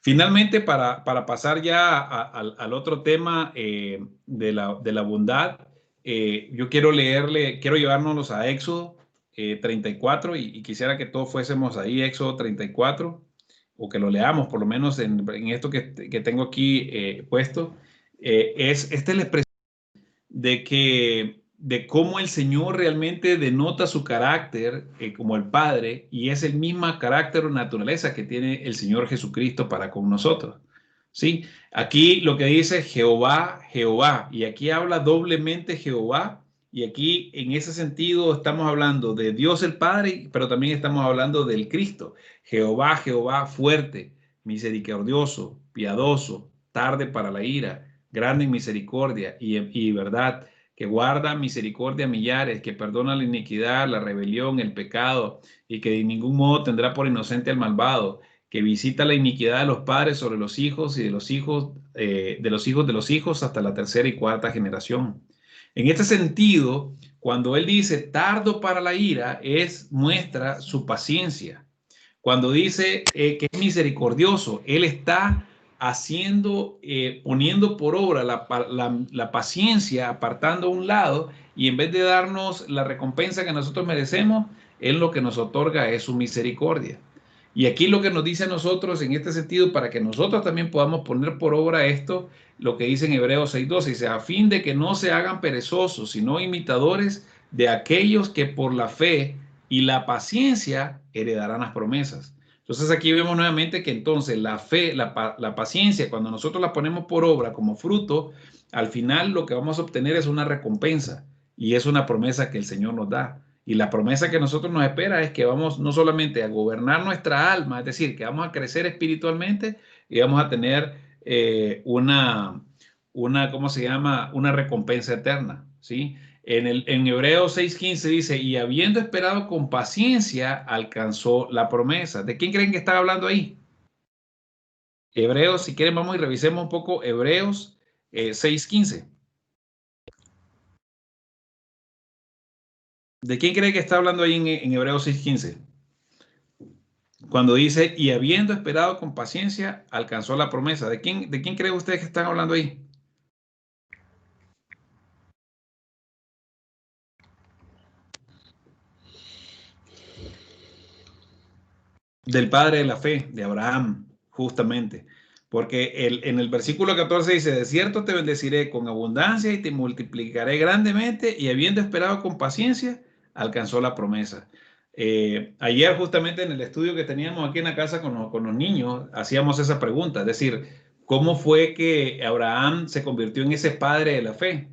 Finalmente, para pasar ya al otro tema de la bondad, yo quiero llevárnoslos a Éxodo 34 y quisiera que todos fuésemos ahí, Éxodo 34, o que lo leamos por lo menos en esto que tengo aquí puesto. Esta es la expresión de cómo el Señor realmente denota su carácter como el Padre, y es el mismo carácter o naturaleza que tiene el Señor Jesucristo para con nosotros. ¿Sí? Aquí lo que dice Jehová, Jehová, y aquí habla doblemente Jehová, y aquí en ese sentido estamos hablando de Dios el Padre, pero también estamos hablando del Cristo. Jehová, Jehová fuerte, misericordioso, piadoso, tarde para la ira, grande en misericordia y verdad, que guarda misericordia a millares, que perdona la iniquidad, la rebelión, el pecado, y que de ningún modo tendrá por inocente al malvado, que visita la iniquidad de los padres sobre los hijos y de los hijos de los hijos hasta la tercera y cuarta generación. En este sentido, cuando él dice tardo para la ira, muestra su paciencia. Cuando dice que es misericordioso, él está poniendo por obra la paciencia, apartando a un lado, y en vez de darnos la recompensa que nosotros merecemos, él lo que nos otorga es su misericordia. Y aquí lo que nos dice a nosotros en este sentido, para que nosotros también podamos poner por obra esto, lo que dice en Hebreos 6:12, dice, a fin de que no se hagan perezosos, sino imitadores de aquellos que por la fe y la paciencia heredarán las promesas. Entonces aquí vemos nuevamente que entonces la fe, la paciencia, cuando nosotros la ponemos por obra como fruto, al final lo que vamos a obtener es una recompensa y es una promesa que el Señor nos da. Y la promesa que nosotros nos espera es que vamos no solamente a gobernar nuestra alma, es decir, que vamos a crecer espiritualmente y vamos a tener ¿cómo se llama? Una recompensa eterna, ¿sí? En Hebreos 6:15 dice, y habiendo esperado con paciencia, alcanzó la promesa. ¿De quién creen que está hablando ahí? Hebreos, si quieren vamos y revisemos un poco Hebreos 6:15. ¿De quién cree que está hablando ahí en Hebreos 6:15? Cuando dice, y habiendo esperado con paciencia, alcanzó la promesa. ¿De quién cree ustedes que están hablando ahí? Del padre de la fe, de Abraham, justamente. Porque en el versículo 14 dice, de cierto te bendeciré con abundancia y te multiplicaré grandemente, y habiendo esperado con paciencia, alcanzó la promesa. Ayer justamente en el estudio que teníamos aquí en la casa con los niños, hacíamos esa pregunta, es decir, ¿cómo fue que Abraham se convirtió en ese padre de la fe?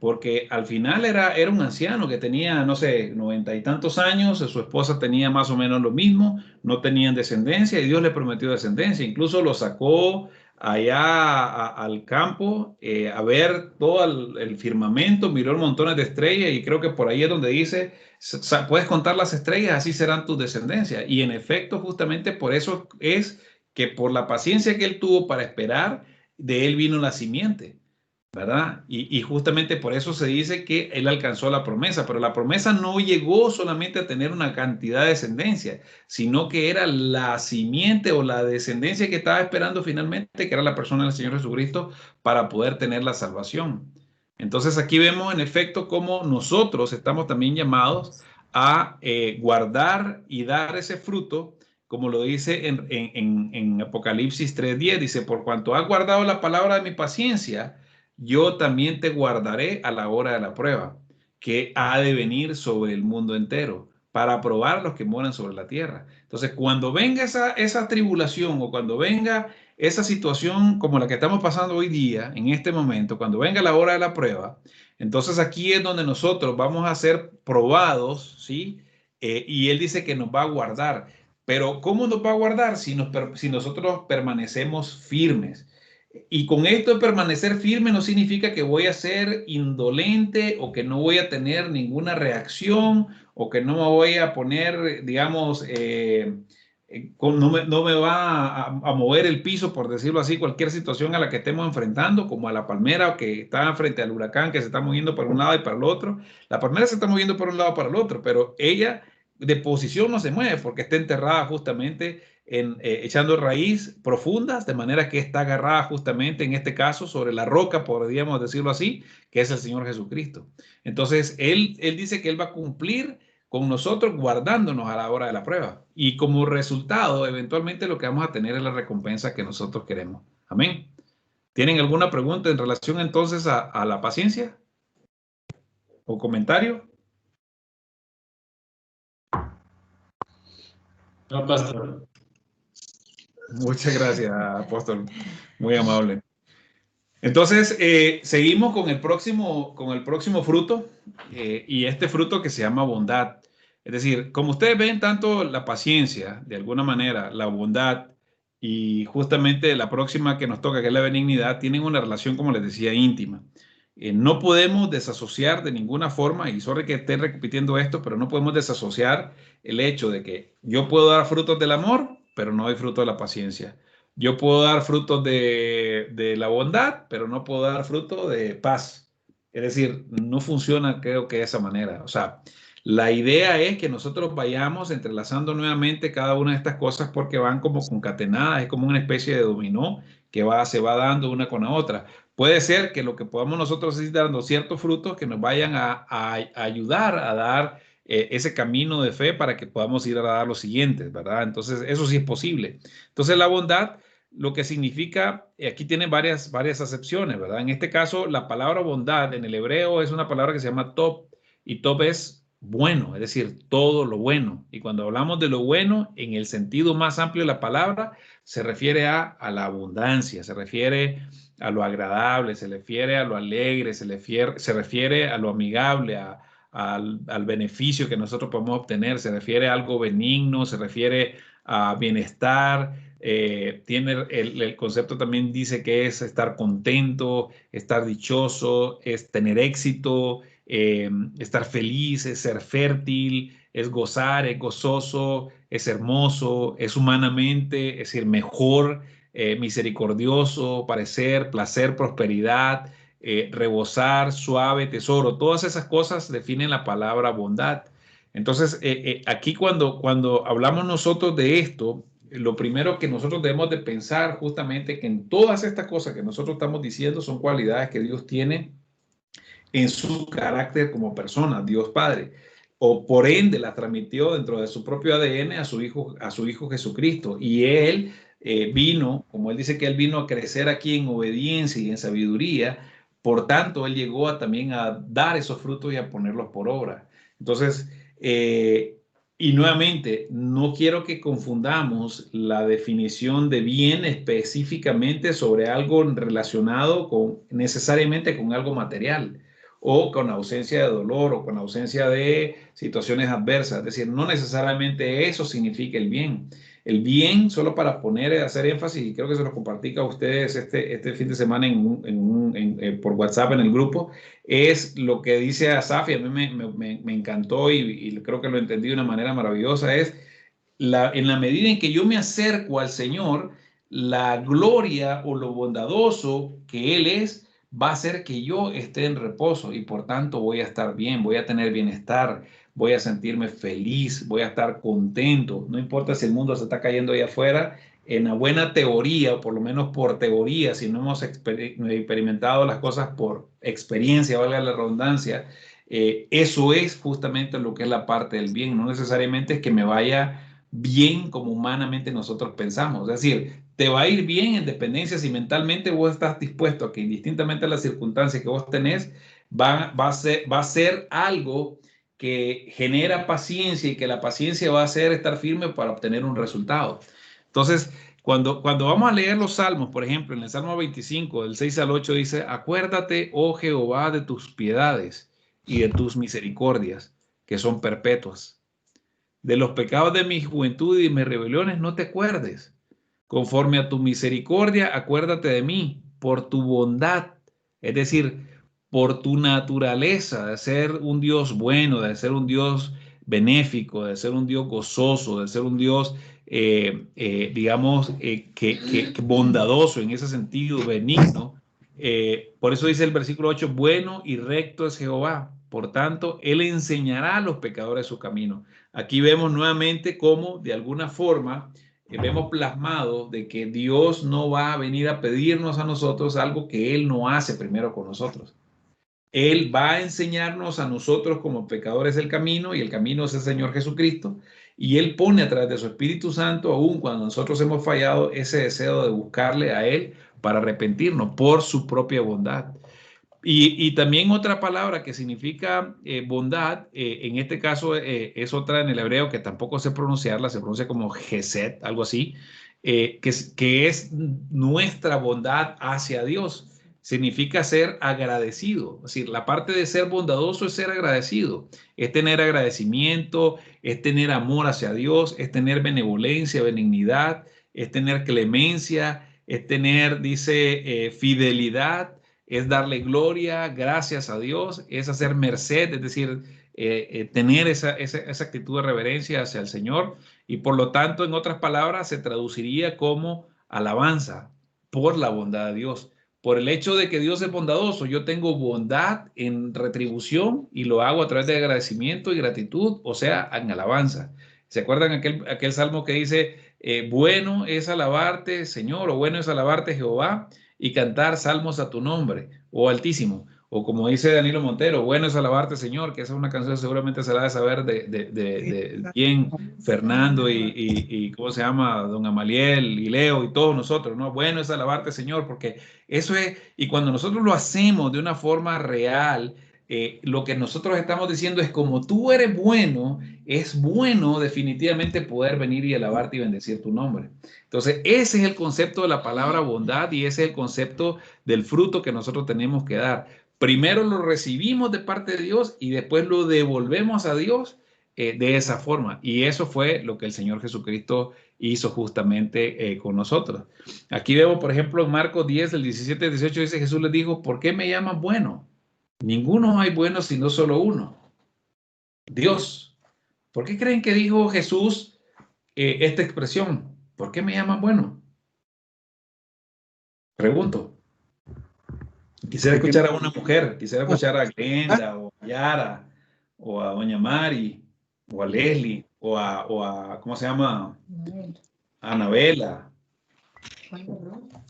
Porque al final era un anciano que tenía, no sé, 90 y tantos años, su esposa tenía más o menos lo mismo, no tenían descendencia y Dios le prometió descendencia. Incluso lo sacó allá al campo a ver todo el firmamento, miró montones de estrellas y creo que por ahí es donde dice, puedes contar las estrellas, así serán tus descendencias. Y en efecto, justamente por eso es que por la paciencia que él tuvo para esperar, de él vino la simiente, ¿verdad? Y justamente por eso se dice que él alcanzó la promesa, pero la promesa no llegó solamente a tener una cantidad de descendencia, sino que era la simiente o la descendencia que estaba esperando finalmente, que era la persona del Señor Jesucristo, para poder tener la salvación. Entonces aquí vemos en efecto cómo nosotros estamos también llamados a guardar y dar ese fruto, como lo dice en Apocalipsis 3:10, dice, por cuanto has guardado la palabra de mi paciencia, yo también te guardaré a la hora de la prueba, que ha de venir sobre el mundo entero, para probar a los que moran sobre la tierra. Entonces, cuando venga esa tribulación o cuando venga esa situación como la que estamos pasando hoy día, en este momento, cuando venga la hora de la prueba, entonces aquí es donde nosotros vamos a ser probados, ¿sí? Y Él dice que nos va a guardar. Pero ¿cómo nos va a guardar si nosotros permanecemos firmes? Y con esto de permanecer firme no significa que voy a ser indolente o que no voy a tener ninguna reacción o que no me voy a poner, digamos, no me va a mover el piso, por decirlo así, cualquier situación a la que estemos enfrentando, como a la palmera que está frente al huracán que se está moviendo por un lado y para el otro. La palmera se está moviendo por un lado para el otro, pero ella de posición no se mueve porque está enterrada justamente echando raíz profundas, de manera que está agarrada justamente en este caso sobre la roca, podríamos decirlo así, que es el Señor Jesucristo. Entonces, él dice que Él va a cumplir con nosotros guardándonos a la hora de la prueba. Y como resultado, eventualmente lo que vamos a tener es la recompensa que nosotros queremos. Amén. ¿Tienen alguna pregunta en relación entonces a la paciencia? ¿O comentario? No, pastor. Muchas gracias, apóstol. Muy amable. Entonces, seguimos con el próximo fruto y este fruto que se llama bondad. Es decir, como ustedes ven, tanto la paciencia, de alguna manera, la bondad y justamente la próxima que nos toca, que es la benignidad, tienen una relación, como les decía, íntima. No podemos desasociar de ninguna forma, y sorry que esté repitiendo esto, pero no podemos desasociar el hecho de que yo puedo dar frutos del amor, pero no doy fruto de la paciencia. Yo puedo dar frutos de la bondad, pero no puedo dar fruto de paz. Es decir, no funciona, creo que de esa manera. O sea, la idea es que nosotros vayamos entrelazando nuevamente cada una de estas cosas porque van como concatenadas, es como una especie de dominó que se va dando una con la otra. Puede ser que lo que podamos nosotros ir dando ciertos frutos que nos vayan a ayudar a dar ese camino de fe para que podamos ir a dar los siguientes, ¿verdad? Entonces, eso sí es posible. Entonces, la bondad, lo que significa, aquí tiene varias acepciones, ¿verdad? En este caso, la palabra bondad en el hebreo es una palabra que se llama top, y top es bueno, es decir, todo lo bueno. Y cuando hablamos de lo bueno, en el sentido más amplio de la palabra, se refiere a la abundancia, se refiere a lo agradable, se refiere a lo alegre, se refiere a lo amigable, al beneficio que nosotros podemos obtener, se refiere a algo benigno, se refiere a bienestar. Tiene el concepto también dice que es estar contento, estar dichoso, es tener éxito, estar feliz, es ser fértil, es gozar, es gozoso, es hermoso, es humanamente, es decir, mejor, misericordioso, parecer, placer, prosperidad, rebosar, suave, tesoro. Todas esas cosas definen la palabra bondad. Entonces, aquí cuando hablamos nosotros de esto, lo primero que nosotros debemos de pensar justamente que en todas estas cosas que nosotros estamos diciendo son cualidades que Dios tiene en su carácter como persona, Dios Padre, o por ende la transmitió dentro de su propio ADN a su Hijo Jesucristo. Y Él vino, como Él dice que Él vino a crecer aquí en obediencia y en sabiduría, por tanto, Él llegó también a dar esos frutos y a ponerlos por obra. Entonces, y nuevamente, no quiero que confundamos la definición de bien específicamente sobre algo relacionado necesariamente con algo material, o con ausencia de dolor, o con ausencia de situaciones adversas. Es decir, no necesariamente eso significa el bien. El bien, solo para hacer énfasis, y creo que se lo compartí a ustedes este fin de semana por WhatsApp en el grupo, es lo que dice Asaf, y a mí me encantó y creo que lo entendí de una manera maravillosa, es en la medida en que yo me acerco al Señor, la gloria o lo bondadoso que Él es, va a hacer que yo esté en reposo y por tanto voy a estar bien, voy a tener bienestar, voy a sentirme feliz, voy a estar contento. No importa si el mundo se está cayendo ahí afuera, en la buena teoría, o por lo menos por teoría, si no hemos experimentado las cosas por experiencia, valga la redundancia, eso es justamente lo que es la parte del bien. No necesariamente es que me vaya bien como humanamente nosotros pensamos. Es decir, te va a ir bien en dependencia si mentalmente vos estás dispuesto a que indistintamente a las circunstancias que vos tenés, va a ser algo que genera paciencia y que la paciencia va a hacer estar firme para obtener un resultado. Entonces, cuando vamos a leer los salmos, por ejemplo, en el Salmo 25, del 6 al 8, dice, acuérdate, oh Jehová, de tus piedades y de tus misericordias, que son perpetuas. De los pecados de mi juventud y mis rebeliones no te acuerdes. Conforme a tu misericordia, acuérdate de mí, por tu bondad, es decir, por tu naturaleza de ser un Dios bueno, de ser un Dios benéfico, de ser un Dios gozoso, de ser un Dios, digamos, que bondadoso en ese sentido, benigno. Por eso dice el versículo 8, bueno y recto es Jehová. Por tanto, Él enseñará a los pecadores su camino. Aquí vemos nuevamente cómo, de alguna forma, vemos plasmado de que Dios no va a venir a pedirnos a nosotros algo que Él no hace primero con nosotros. Él va a enseñarnos a nosotros como pecadores el camino, y el camino es el Señor Jesucristo, y Él pone a través de su Espíritu Santo, aún cuando nosotros hemos fallado, ese deseo de buscarle a Él para arrepentirnos por su propia bondad. Y también otra palabra que significa bondad, en este caso es otra en el hebreo que tampoco sé pronunciarla, se pronuncia como Gesed, algo así, que es nuestra bondad hacia Dios. Significa ser agradecido. Es decir, la parte de ser bondadoso es ser agradecido, es tener agradecimiento, es tener amor hacia Dios, es tener benevolencia, benignidad, es tener clemencia, es tener, dice, fidelidad, es darle gloria, gracias a Dios, es hacer merced, es decir, tener esa actitud de reverencia hacia el Señor, y por lo tanto, en otras palabras, se traduciría como alabanza por la bondad de Dios. Por el hecho de que Dios es bondadoso, yo tengo bondad en retribución y lo hago a través de agradecimiento y gratitud, o sea, en alabanza. ¿Se acuerdan aquel salmo que dice, bueno es alabarte, Señor, o bueno es alabarte, Jehová, y cantar salmos a tu nombre, o Altísimo? O como dice Danilo Montero, bueno es alabarte, Señor, que esa es una canción seguramente se la de saber de bien Fernando y ¿cómo se llama? Don Amaliel y Leo y todos nosotros, ¿no? Bueno es alabarte, Señor, porque eso es, y cuando nosotros lo hacemos de una forma real, lo que nosotros estamos diciendo es como tú eres bueno, es bueno definitivamente poder venir y alabarte y bendecir tu nombre. Entonces, ese es el concepto de la palabra bondad y ese es el concepto del fruto que nosotros tenemos que dar. Primero lo recibimos de parte de Dios y después lo devolvemos a Dios de esa forma. Y eso fue lo que el Señor Jesucristo hizo justamente con nosotros. Aquí vemos, por ejemplo, en Marcos 10, del 17 al 18, dice Jesús les dijo, ¿por qué me llaman bueno? Ninguno hay bueno sino solo uno, Dios. ¿Por qué creen que dijo Jesús esta expresión? ¿Por qué me llaman bueno? Pregunto. Quisiera escuchar a una mujer, quisiera escuchar a Glenda o a Yara o a Doña Mari o a Leslie o a ¿cómo se llama? A Anabela.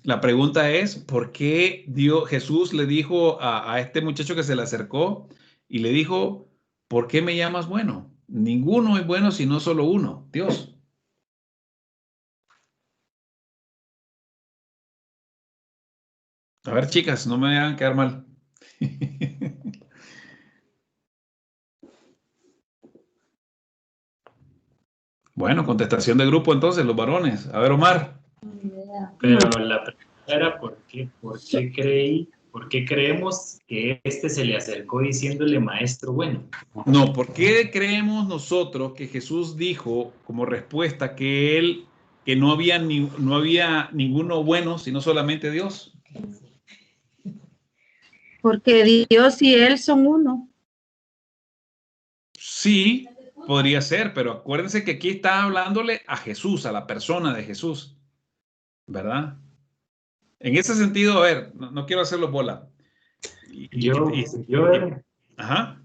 La pregunta es, ¿por qué Jesús le dijo a este muchacho que se le acercó y le dijo, ¿por qué me llamas bueno? Ninguno es bueno sino solo uno, Dios. A ver, chicas, no me hagan quedar mal. Bueno, contestación de grupo entonces, los varones. A ver, Omar. Pero la pregunta era ¿por qué creemos que se le acercó diciéndole maestro bueno? No, ¿por qué creemos nosotros que Jesús dijo como respuesta que no había ninguno bueno, sino solamente Dios? Porque Dios y Él son uno. Sí, podría ser, pero acuérdense que aquí está hablándole a Jesús, a la persona de Jesús, ¿verdad? En ese sentido, a ver, no quiero hacerlo bola. Ajá.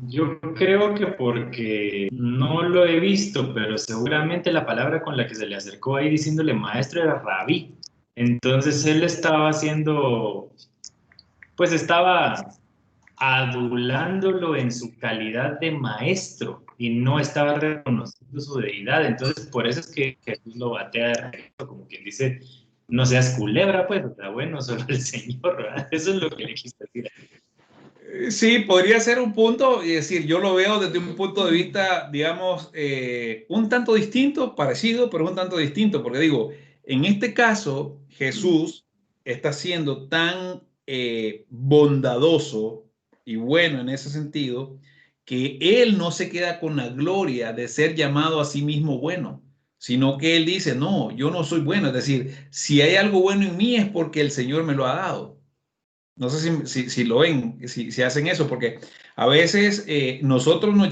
Yo creo que porque no lo he visto, pero seguramente la palabra con la que se le acercó ahí diciéndole maestro era rabí. Entonces él estaba haciendo, pues estaba adulándolo en su calidad de maestro y no estaba reconociendo su deidad. Entonces por eso es que Jesús lo batea de regreso, como quien dice, no seas culebra, pues, está bueno, solo el Señor, ¿verdad? Eso es lo que le quise decir. Sí, podría ser un punto, y decir, yo lo veo desde un punto de vista, digamos, un tanto distinto, parecido, pero un tanto distinto, porque digo, en este caso, Jesús está siendo tan bondadoso y bueno en ese sentido, que él no se queda con la gloria de ser llamado a sí mismo bueno, sino que él dice, no, yo no soy bueno, es decir, si hay algo bueno en mí es porque el Señor me lo ha dado. No sé si lo ven, si hacen eso, porque a veces nosotros nos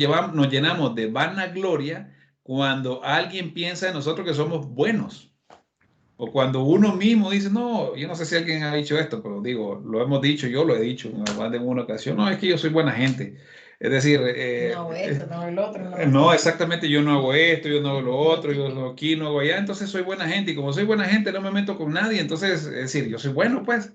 llenamos de vanagloria cuando alguien piensa en nosotros que somos buenos. O cuando uno mismo dice, no, yo no sé si alguien ha dicho esto, pero digo, lo hemos dicho, yo lo he dicho en una ocasión, no, es que yo soy buena gente. Es decir, no hago esto, no hago el otro. No, exactamente, yo no hago esto, yo no hago lo otro, yo no aquí, no hago allá, entonces soy buena gente y como soy buena gente no me meto con nadie, entonces, es decir, yo soy bueno, pues.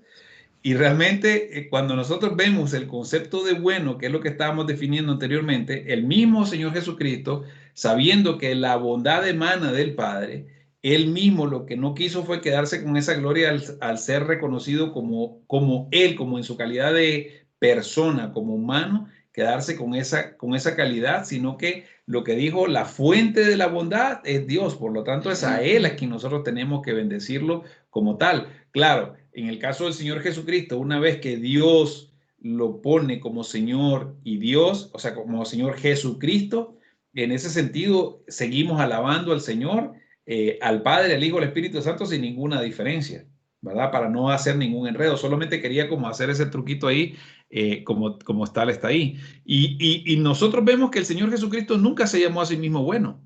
Y realmente cuando nosotros vemos el concepto de bueno, que es lo que estábamos definiendo anteriormente, el mismo Señor Jesucristo, sabiendo que la bondad emana del Padre, él mismo lo que no quiso fue quedarse con esa gloria al ser reconocido como él, como en su calidad de persona, como humano, quedarse con esa calidad, sino que lo que dijo, la fuente de la bondad es Dios, por lo tanto es a él a quien nosotros tenemos que bendecirlo como tal. Claro, en el caso del Señor Jesucristo, una vez que Dios lo pone como Señor y Dios, o sea, como Señor Jesucristo, en ese sentido seguimos alabando al Señor al Padre, al Hijo, al Espíritu Santo sin ninguna diferencia, ¿verdad? Para no hacer ningún enredo. Solamente quería como hacer ese truquito ahí, como tal está ahí. Y nosotros vemos que el Señor Jesucristo nunca se llamó a sí mismo bueno.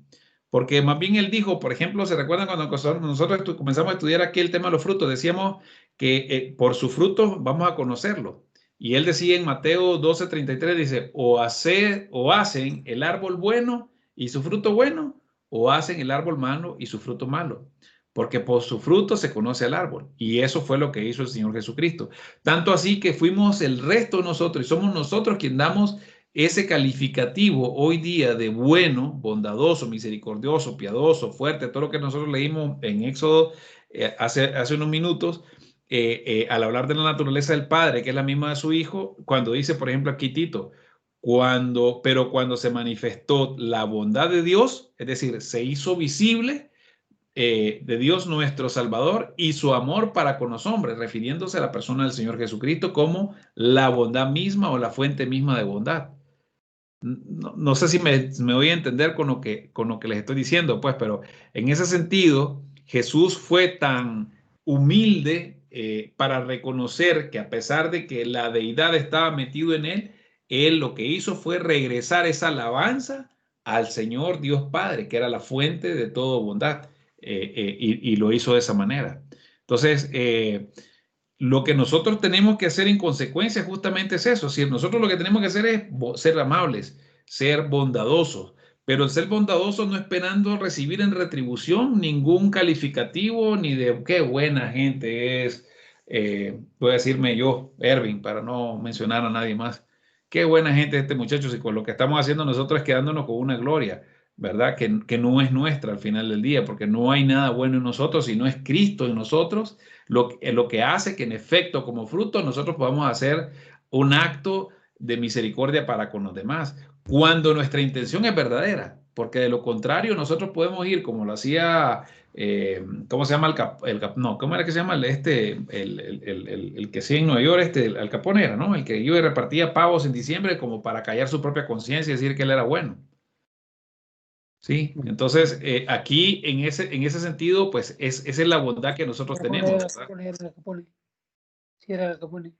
Porque más bien él dijo, por ejemplo, ¿se recuerdan cuando nosotros comenzamos a estudiar aquí el tema de los frutos? Decíamos que por sus frutos vamos a conocerlo. Y él decía en Mateo 12:33, dice, o hacen el árbol bueno y su fruto bueno, o hacen el árbol malo y su fruto malo. Porque por su fruto se conoce al árbol. Y eso fue lo que hizo el Señor Jesucristo. Tanto así que fuimos el resto de nosotros y somos nosotros quien damos ese calificativo hoy día de bueno, bondadoso, misericordioso, piadoso, fuerte, todo lo que nosotros leímos en Éxodo hace unos minutos, al hablar de la naturaleza del Padre, que es la misma de su Hijo, cuando dice, por ejemplo, aquí Tito, pero cuando se manifestó la bondad de Dios, es decir, se hizo visible de Dios nuestro Salvador y su amor para con los hombres, refiriéndose a la persona del Señor Jesucristo como la bondad misma o la fuente misma de bondad. No sé si me voy a entender con lo que les estoy diciendo, pues, pero en ese sentido, Jesús fue tan humilde para reconocer que a pesar de que la deidad estaba metido en él lo que hizo fue regresar esa alabanza al Señor Dios Padre, que era la fuente de toda bondad, y lo hizo de esa manera. Entonces, lo que nosotros tenemos que hacer en consecuencia justamente es eso. Si nosotros lo que tenemos que hacer es ser amables, ser bondadosos, pero el ser bondadoso no esperando recibir en retribución ningún calificativo ni de qué buena gente es. Voy a decirme yo, Ervin, para no mencionar a nadie más. Qué buena gente es este muchacho, si con lo que estamos haciendo nosotros es quedándonos con una gloria, ¿verdad? Que no es nuestra al final del día, porque no hay nada bueno en nosotros, sino es Cristo en nosotros, lo que hace que en efecto como fruto nosotros podamos hacer un acto de misericordia para con los demás, cuando nuestra intención es verdadera, porque de lo contrario nosotros podemos ir como lo hacía, ¿cómo se llama? No, ¿cómo era que se llama? El que sí en Nueva York, Al Capone era, ¿no? El que iba y repartía pavos en diciembre como para callar su propia conciencia y decir que él era bueno. Sí, entonces aquí en ese sentido, pues esa es la bondad que nosotros tenemos. Sí, era Al Capone.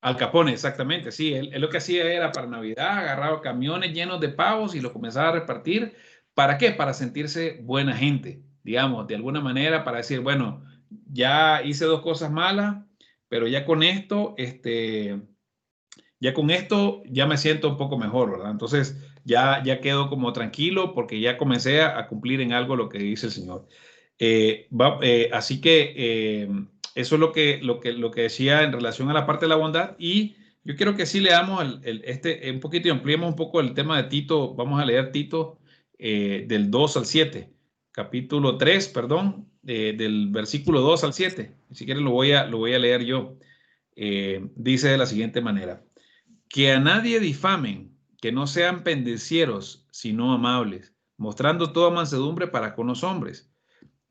Al Capone, exactamente, sí. Él lo que hacía era para Navidad, agarraba camiones llenos de pavos y los comenzaba a repartir. ¿Para qué? Para sentirse buena gente, digamos, de alguna manera, para decir, bueno, ya hice dos cosas malas, pero ya con esto, ya me siento un poco mejor, ¿verdad? Entonces ya quedo como tranquilo porque ya comencé a cumplir en algo lo que dice el Señor. Así que eso es lo que decía en relación a la parte de la bondad, y yo quiero que sí leamos un poquito y ampliemos un poco el tema de Tito. Vamos a leer Tito del 2 al 7, capítulo 3, perdón, del versículo 2 al 7. Si quieren lo voy a leer yo. Dice de la siguiente manera: que a nadie difamen, que no sean pendencieros, sino amables, mostrando toda mansedumbre para con los hombres.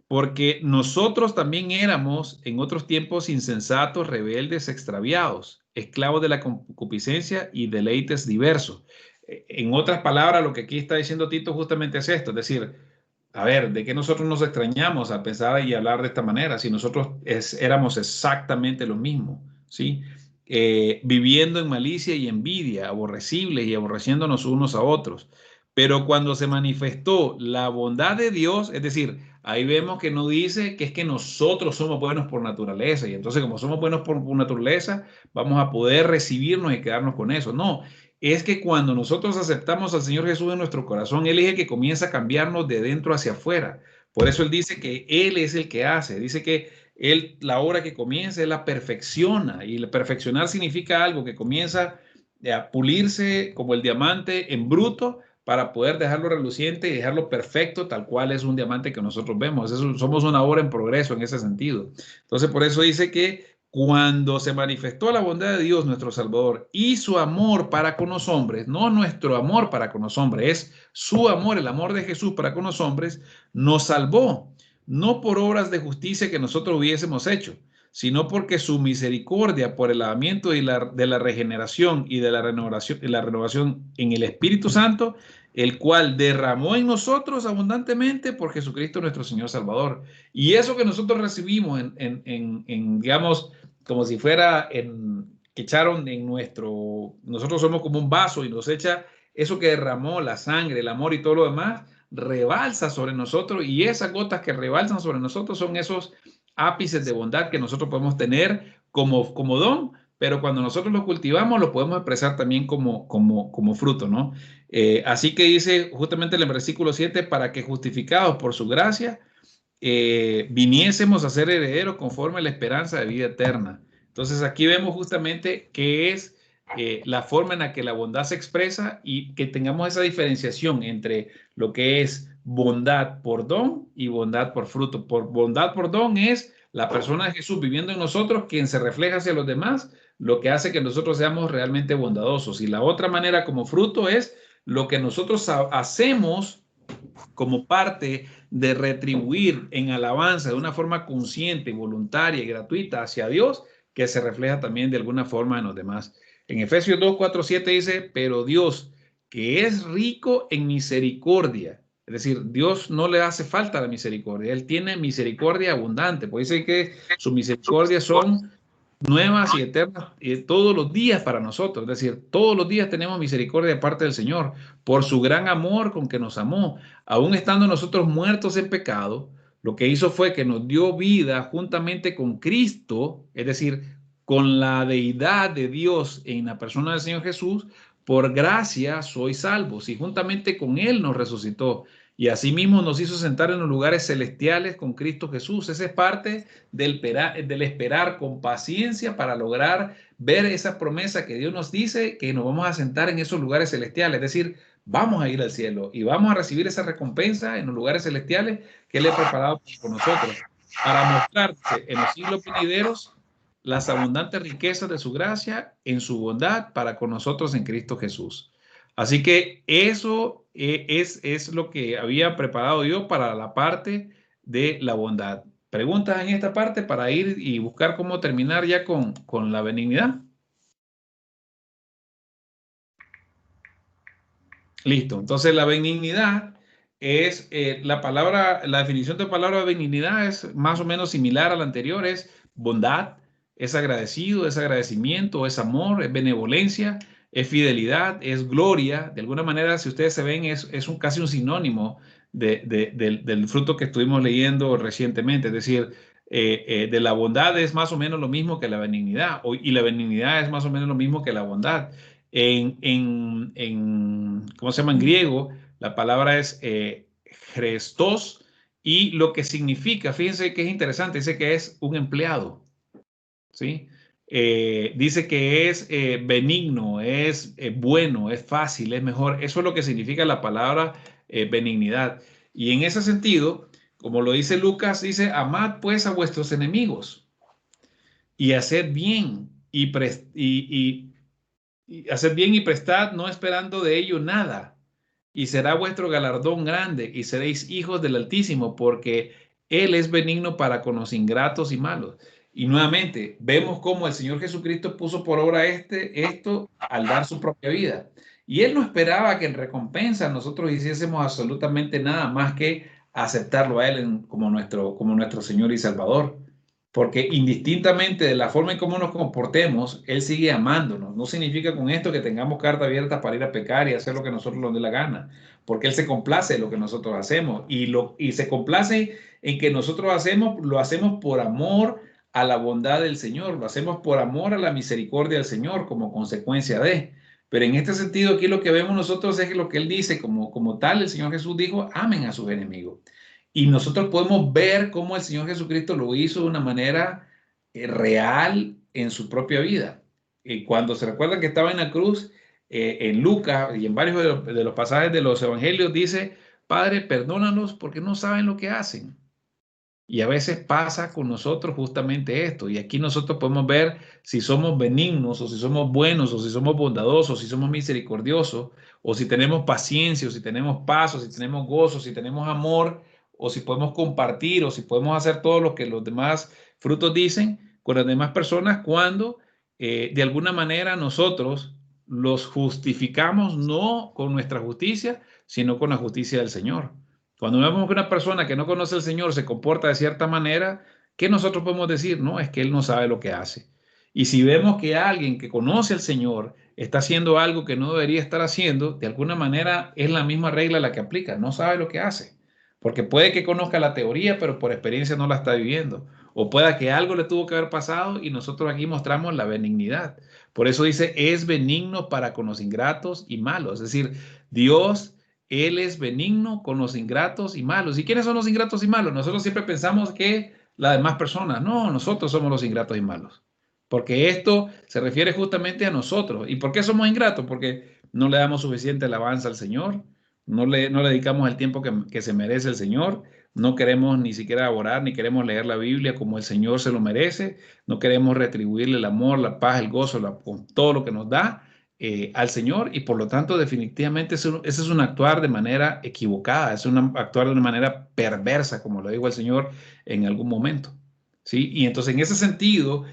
Porque nosotros también éramos en otros tiempos insensatos, rebeldes, extraviados, esclavos de la concupiscencia y deleites diversos. En otras palabras, lo que aquí está diciendo Tito justamente es esto, es decir, a ver, ¿de qué nosotros nos extrañamos al pensar y hablar de esta manera? Si nosotros éramos exactamente lo mismo, ¿sí? Viviendo en malicia y envidia, aborrecibles y aborreciéndonos unos a otros. Pero cuando se manifestó la bondad de Dios, es decir, ahí vemos que no dice que es que nosotros somos buenos por naturaleza, y entonces como somos buenos por naturaleza, vamos a poder recibirnos y quedarnos con eso. No, es que cuando nosotros aceptamos al Señor Jesús en nuestro corazón, Él es el que comienza a cambiarnos de dentro hacia afuera. Por eso Él dice que Él es el que hace, dice que Él, la obra que comienza, Él la perfecciona, y perfeccionar significa algo que comienza a pulirse como el diamante en bruto, para poder dejarlo reluciente y dejarlo perfecto, tal cual es un diamante que nosotros vemos. Somos una obra en progreso en ese sentido. Entonces, por eso dice que cuando se manifestó la bondad de Dios, nuestro Salvador, y su amor para con los hombres, no nuestro amor para con los hombres, es su amor, el amor de Jesús para con los hombres, nos salvó, no por obras de justicia que nosotros hubiésemos hecho, sino porque su misericordia por el lavamiento de la regeneración y de la renovación en el Espíritu Santo, el cual derramó en nosotros abundantemente por Jesucristo nuestro Señor Salvador. Y eso que nosotros recibimos digamos, como si fuera que echaron nosotros somos como un vaso y nos echa eso que derramó, la sangre, el amor y todo lo demás, rebalsa sobre nosotros, y esas gotas que rebalsan sobre nosotros son esos ápices de bondad que nosotros podemos tener como don, pero cuando nosotros lo cultivamos lo podemos expresar también como fruto, ¿no? Así que dice justamente en el versículo 7, para que justificados por su gracia, viniésemos a ser herederos conforme a la esperanza de vida eterna. Entonces aquí vemos justamente que es la forma en la que la bondad se expresa, y que tengamos esa diferenciación entre lo que es bondad por don y bondad por fruto. Bondad por don es la persona de Jesús viviendo en nosotros, quien se refleja hacia los demás, lo que hace que nosotros seamos realmente bondadosos. Y la otra manera como fruto es lo que nosotros hacemos como parte de retribuir en alabanza de una forma consciente, voluntaria y gratuita hacia Dios, que se refleja también de alguna forma en los demás. En Efesios 2, 4, 7 dice, pero Dios, que es rico en misericordia, es decir, Dios no le hace falta la misericordia, Él tiene misericordia abundante, pues dice que sus misericordias son nuevas y eternas todos los días para nosotros. Es decir, todos los días tenemos misericordia de parte del Señor por su gran amor con que nos amó. Aún estando nosotros muertos en pecado, lo que hizo fue que nos dio vida juntamente con Cristo, es decir, con la deidad de Dios en la persona del Señor Jesús. Por gracia sois salvos, y juntamente con Él nos resucitó, y asimismo nos hizo sentar en los lugares celestiales con Cristo Jesús. Esa es parte del esperar con paciencia para lograr ver esa promesa que Dios nos dice, que nos vamos a sentar en esos lugares celestiales. Es decir, vamos a ir al cielo y vamos a recibir esa recompensa en los lugares celestiales que Él ha preparado por nosotros, para mostrarse en los siglos venideros las abundantes riquezas de su gracia en su bondad para con nosotros en Cristo Jesús. Así que eso es lo que había preparado yo para la parte de la bondad. ¿Preguntas en esta parte para ir y buscar cómo terminar ya con la benignidad? Listo. Entonces la benignidad es la definición de palabra benignidad es más o menos similar a la anterior, es bondad, es agradecido, es agradecimiento, es amor, es benevolencia, es fidelidad, es gloria. De alguna manera, si ustedes se ven, es casi un sinónimo del fruto que estuvimos leyendo recientemente. Es decir, de la bondad es más o menos lo mismo que la benignidad, y la benignidad es más o menos lo mismo que la bondad. ¿Cómo se llama en griego? La palabra es Christos, y lo que significa, fíjense que es interesante, dice que es un empleado, ¿sí? Dice que es benigno, es bueno, es fácil, es mejor. Eso es lo que significa la palabra benignidad. Y en ese sentido, como lo dice Lucas, dice, amad pues a vuestros enemigos y haced bien haced bien y prestad, no esperando de ello nada, y será vuestro galardón grande, y seréis hijos del Altísimo, porque Él es benigno para con los ingratos y malos. Y nuevamente, vemos cómo el Señor Jesucristo puso por obra esto al dar su propia vida. Y Él no esperaba que en recompensa nosotros hiciésemos absolutamente nada más que aceptarlo a Él como nuestro Señor y Salvador. Porque indistintamente de la forma en cómo nos comportemos, Él sigue amándonos. No significa con esto que tengamos carta abierta para ir a pecar y hacer lo que nosotros nos dé la gana, porque Él se complace en lo que nosotros hacemos, y se complace en que nosotros lo hacemos por amor a la bondad del Señor, lo hacemos por amor a la misericordia del Señor como consecuencia de. Pero en este sentido, aquí lo que vemos nosotros es que lo que Él dice, como tal, el Señor Jesús dijo, amen a sus enemigos. Y nosotros podemos ver cómo el Señor Jesucristo lo hizo de una manera real en su propia vida. Cuando se recuerda que estaba en la cruz, en Lucas y en varios de los pasajes de los evangelios dice, Padre, perdónanos porque no saben lo que hacen. Y a veces pasa con nosotros justamente esto. Y aquí nosotros podemos ver si somos benignos, o si somos buenos, o si somos bondadosos, si somos misericordiosos, o si tenemos paciencia, o si tenemos paz, o si tenemos gozo, si tenemos amor, o si podemos compartir, o si podemos hacer todo lo que los demás frutos dicen. con las demás personas cuando de alguna manera nosotros los justificamos no con nuestra justicia, sino con la justicia del Señor. Cuando vemos que una persona que no conoce al Señor se comporta de cierta manera, ¿qué nosotros podemos decir? No, es que él no sabe lo que hace. Y si vemos que alguien que conoce al Señor está haciendo algo que no debería estar haciendo, de alguna manera es la misma regla la que aplica, no sabe lo que hace. Porque puede que conozca la teoría, pero por experiencia no la está viviendo. O pueda que algo le tuvo que haber pasado y nosotros aquí mostramos la benignidad. Por eso dice, es benigno para con los ingratos y malos. Es decir, Dios, Él es benigno con los ingratos y malos. ¿Y quiénes son los ingratos y malos? Nosotros siempre pensamos que las demás personas. No, nosotros somos los ingratos y malos. Porque esto se refiere justamente a nosotros. ¿Y por qué somos ingratos? Porque no le damos suficiente alabanza al Señor, no le dedicamos el tiempo que se merece el Señor, no queremos ni siquiera orar, ni queremos leer la Biblia como el Señor se lo merece, no queremos retribuirle el amor, la paz, el gozo, todo lo que nos da al Señor, y por lo tanto definitivamente ese es un actuar de manera equivocada, es un actuar de una manera perversa, como lo dijo el Señor en algún momento. ¿Sí? Y entonces en ese sentido,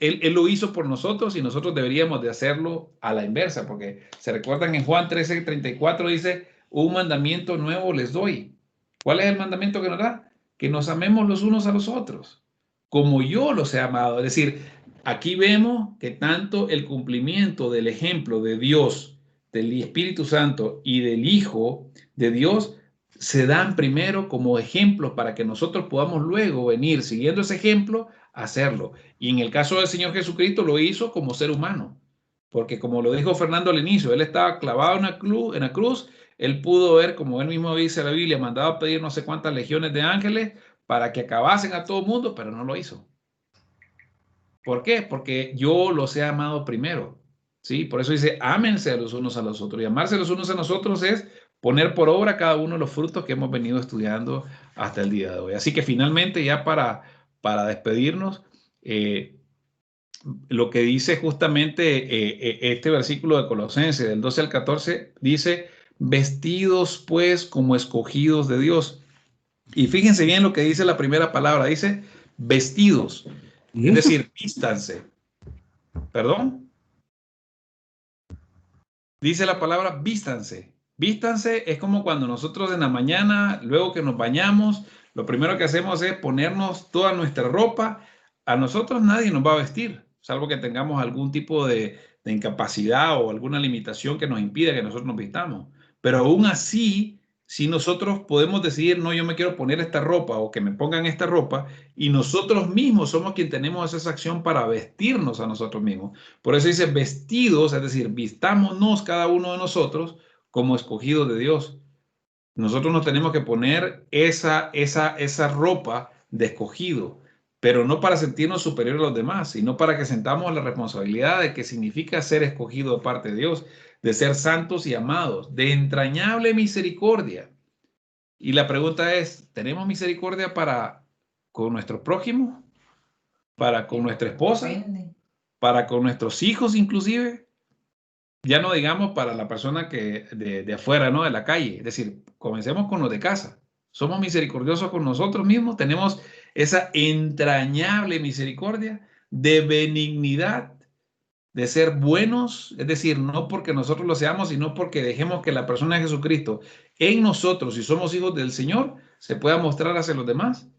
él lo hizo por nosotros y nosotros deberíamos de hacerlo a la inversa, porque se recuerdan en Juan 13:34 dice, un mandamiento nuevo les doy. ¿Cuál es el mandamiento que nos da? Que nos amemos los unos a los otros, como yo los he amado. Es decir, aquí vemos que tanto el cumplimiento del ejemplo de Dios, del Espíritu Santo y del Hijo de Dios, se dan primero como ejemplos para que nosotros podamos luego venir siguiendo ese ejemplo a hacerlo. Y en el caso del Señor Jesucristo lo hizo como ser humano, porque como lo dijo Fernando al inicio, él estaba clavado en la cruz, él pudo ver, como él mismo dice la Biblia, mandado a pedir no sé cuántas legiones de ángeles para que acabasen a todo el mundo, pero no lo hizo. ¿Por qué? Porque yo los he amado primero. ¿Sí? Por eso dice, ámense los unos a los otros. Y amarse los unos a nosotros es poner por obra cada uno de los frutos que hemos venido estudiando hasta el día de hoy. Así que finalmente, ya para despedirnos, lo que dice justamente este versículo de Colosenses, del 12 al 14, dice, vestidos pues como escogidos de Dios. Y fíjense bien lo que dice la primera palabra, dice vestidos, es decir, vístanse. ¿Perdón? Dice la palabra vístanse. Vístanse es como cuando nosotros en la mañana, luego que nos bañamos, lo primero que hacemos es ponernos toda nuestra ropa. A nosotros nadie nos va a vestir, salvo que tengamos algún tipo de incapacidad o alguna limitación que nos impida que nosotros nos vistamos. Pero aún así, si nosotros podemos decidir, no, yo me quiero poner esta ropa o que me pongan esta ropa, y nosotros mismos somos quien tenemos esa acción para vestirnos a nosotros mismos. Por eso dice vestidos, es decir, vistámonos cada uno de nosotros como escogidos de Dios. Nosotros nos tenemos que poner esa ropa de escogido, pero no para sentirnos superiores a los demás, sino para que sentamos la responsabilidad de que significa ser escogido de parte de Dios, de ser santos y amados, de entrañable misericordia. Y la pregunta es, ¿tenemos misericordia para con nuestro prójimo? ¿Para con nuestra esposa? ¿Para con nuestros hijos inclusive? Ya no digamos para la persona que de afuera, ¿no? De la calle. Es decir, comencemos con los de casa. ¿Somos misericordiosos con nosotros mismos? ¿Tenemos esa entrañable misericordia de benignidad, de ser buenos? Es decir, no porque nosotros lo seamos, sino porque dejemos que la persona de Jesucristo en nosotros, si somos hijos del Señor, se pueda mostrar hacia los demás.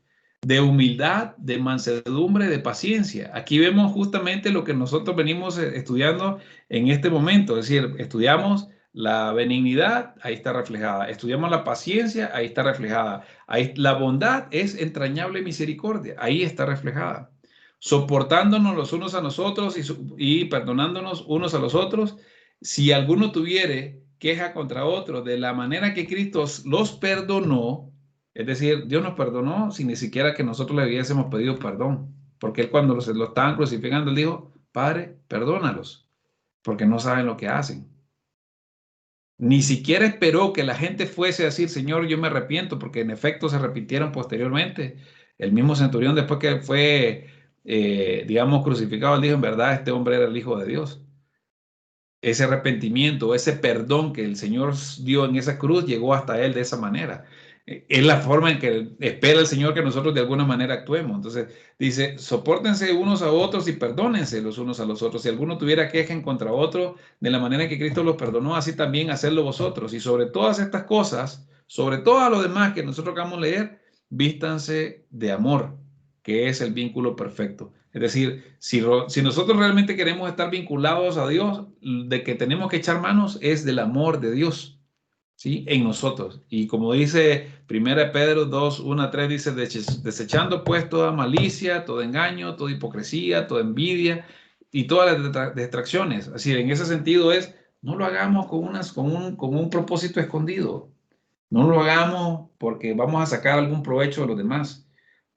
De humildad, de mansedumbre, de paciencia. Aquí vemos justamente lo que nosotros venimos estudiando en este momento, es decir, estudiamos la benignidad, ahí está reflejada, estudiamos la paciencia, ahí está reflejada, ahí, la bondad es entrañable misericordia, ahí está reflejada, soportándonos los unos a nosotros y perdonándonos unos a los otros, si alguno tuviere queja contra otro, de la manera que Cristo los perdonó. Es decir, Dios nos perdonó sin ni siquiera que nosotros le hubiésemos pedido perdón. Porque Él cuando lo estaban crucificando, Él dijo, Padre, perdónalos, porque no saben lo que hacen. Ni siquiera esperó que la gente fuese a decir, Señor, yo me arrepiento, porque en efecto se arrepintieron posteriormente. El mismo centurión, después que fue, digamos, crucificado, él dijo, en verdad, este hombre era el Hijo de Dios. Ese arrepentimiento, ese perdón que el Señor dio en esa cruz, llegó hasta él de esa manera. Es la forma en que espera el Señor que nosotros de alguna manera actuemos. Entonces dice, sopórtense unos a otros y perdónense los unos a los otros. Si alguno tuviera queja en contra otro, de la manera en que Cristo los perdonó, así también hacerlo vosotros. Y sobre todas estas cosas, sobre todo lo demás que nosotros acabamos de leer, vístanse de amor, que es el vínculo perfecto. Es decir, si nosotros realmente queremos estar vinculados a Dios, de que tenemos que echar manos es del amor de Dios. ¿Sí? En nosotros. Y como dice 1 Pedro 2, 1 a 3, dice, desechando pues toda malicia, todo engaño, toda hipocresía, toda envidia y todas las distracciones. Así, en ese sentido es, no lo hagamos con un propósito escondido. No lo hagamos porque vamos a sacar algún provecho de los demás.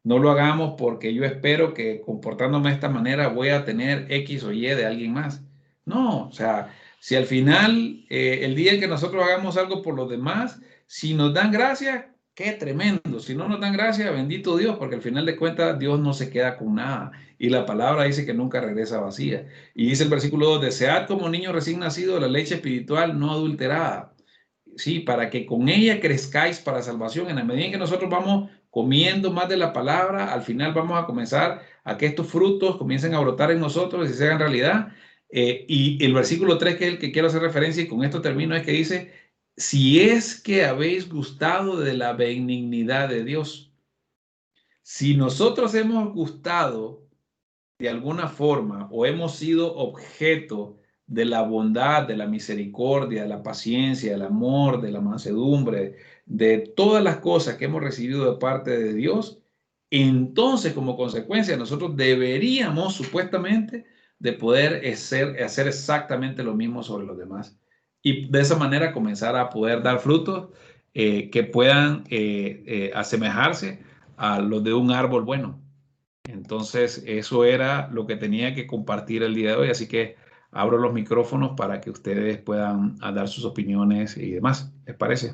No lo hagamos porque yo espero que comportándome de esta manera voy a tener X o Y de alguien más. No, o sea, si al final, el día en que nosotros hagamos algo por los demás, si nos dan gracias, qué tremendo. Si no nos dan gracias, bendito Dios, porque al final de cuentas Dios no se queda con nada. Y la palabra dice que nunca regresa vacía. Y dice el versículo 2, desead como niño recién nacido la leche espiritual no adulterada. Sí, para que con ella crezcáis para salvación. En la medida en que nosotros vamos comiendo más de la palabra, al final vamos a comenzar a que estos frutos comiencen a brotar en nosotros y se hagan realidad. Y el versículo 3, que es el que quiero hacer referencia, y con esto termino, es que dice, si es que habéis gustado de la benignidad de Dios. Si nosotros hemos gustado de alguna forma o hemos sido objeto de la bondad, de la misericordia, de la paciencia, del amor, de la mansedumbre, de todas las cosas que hemos recibido de parte de Dios, entonces como consecuencia nosotros deberíamos supuestamente de poder hacer exactamente lo mismo sobre los demás y de esa manera comenzar a poder dar frutos que puedan asemejarse a los de un árbol bueno. Entonces, eso era lo que tenía que compartir el día de hoy, así que abro los micrófonos para que ustedes puedan dar sus opiniones y demás. ¿Les parece?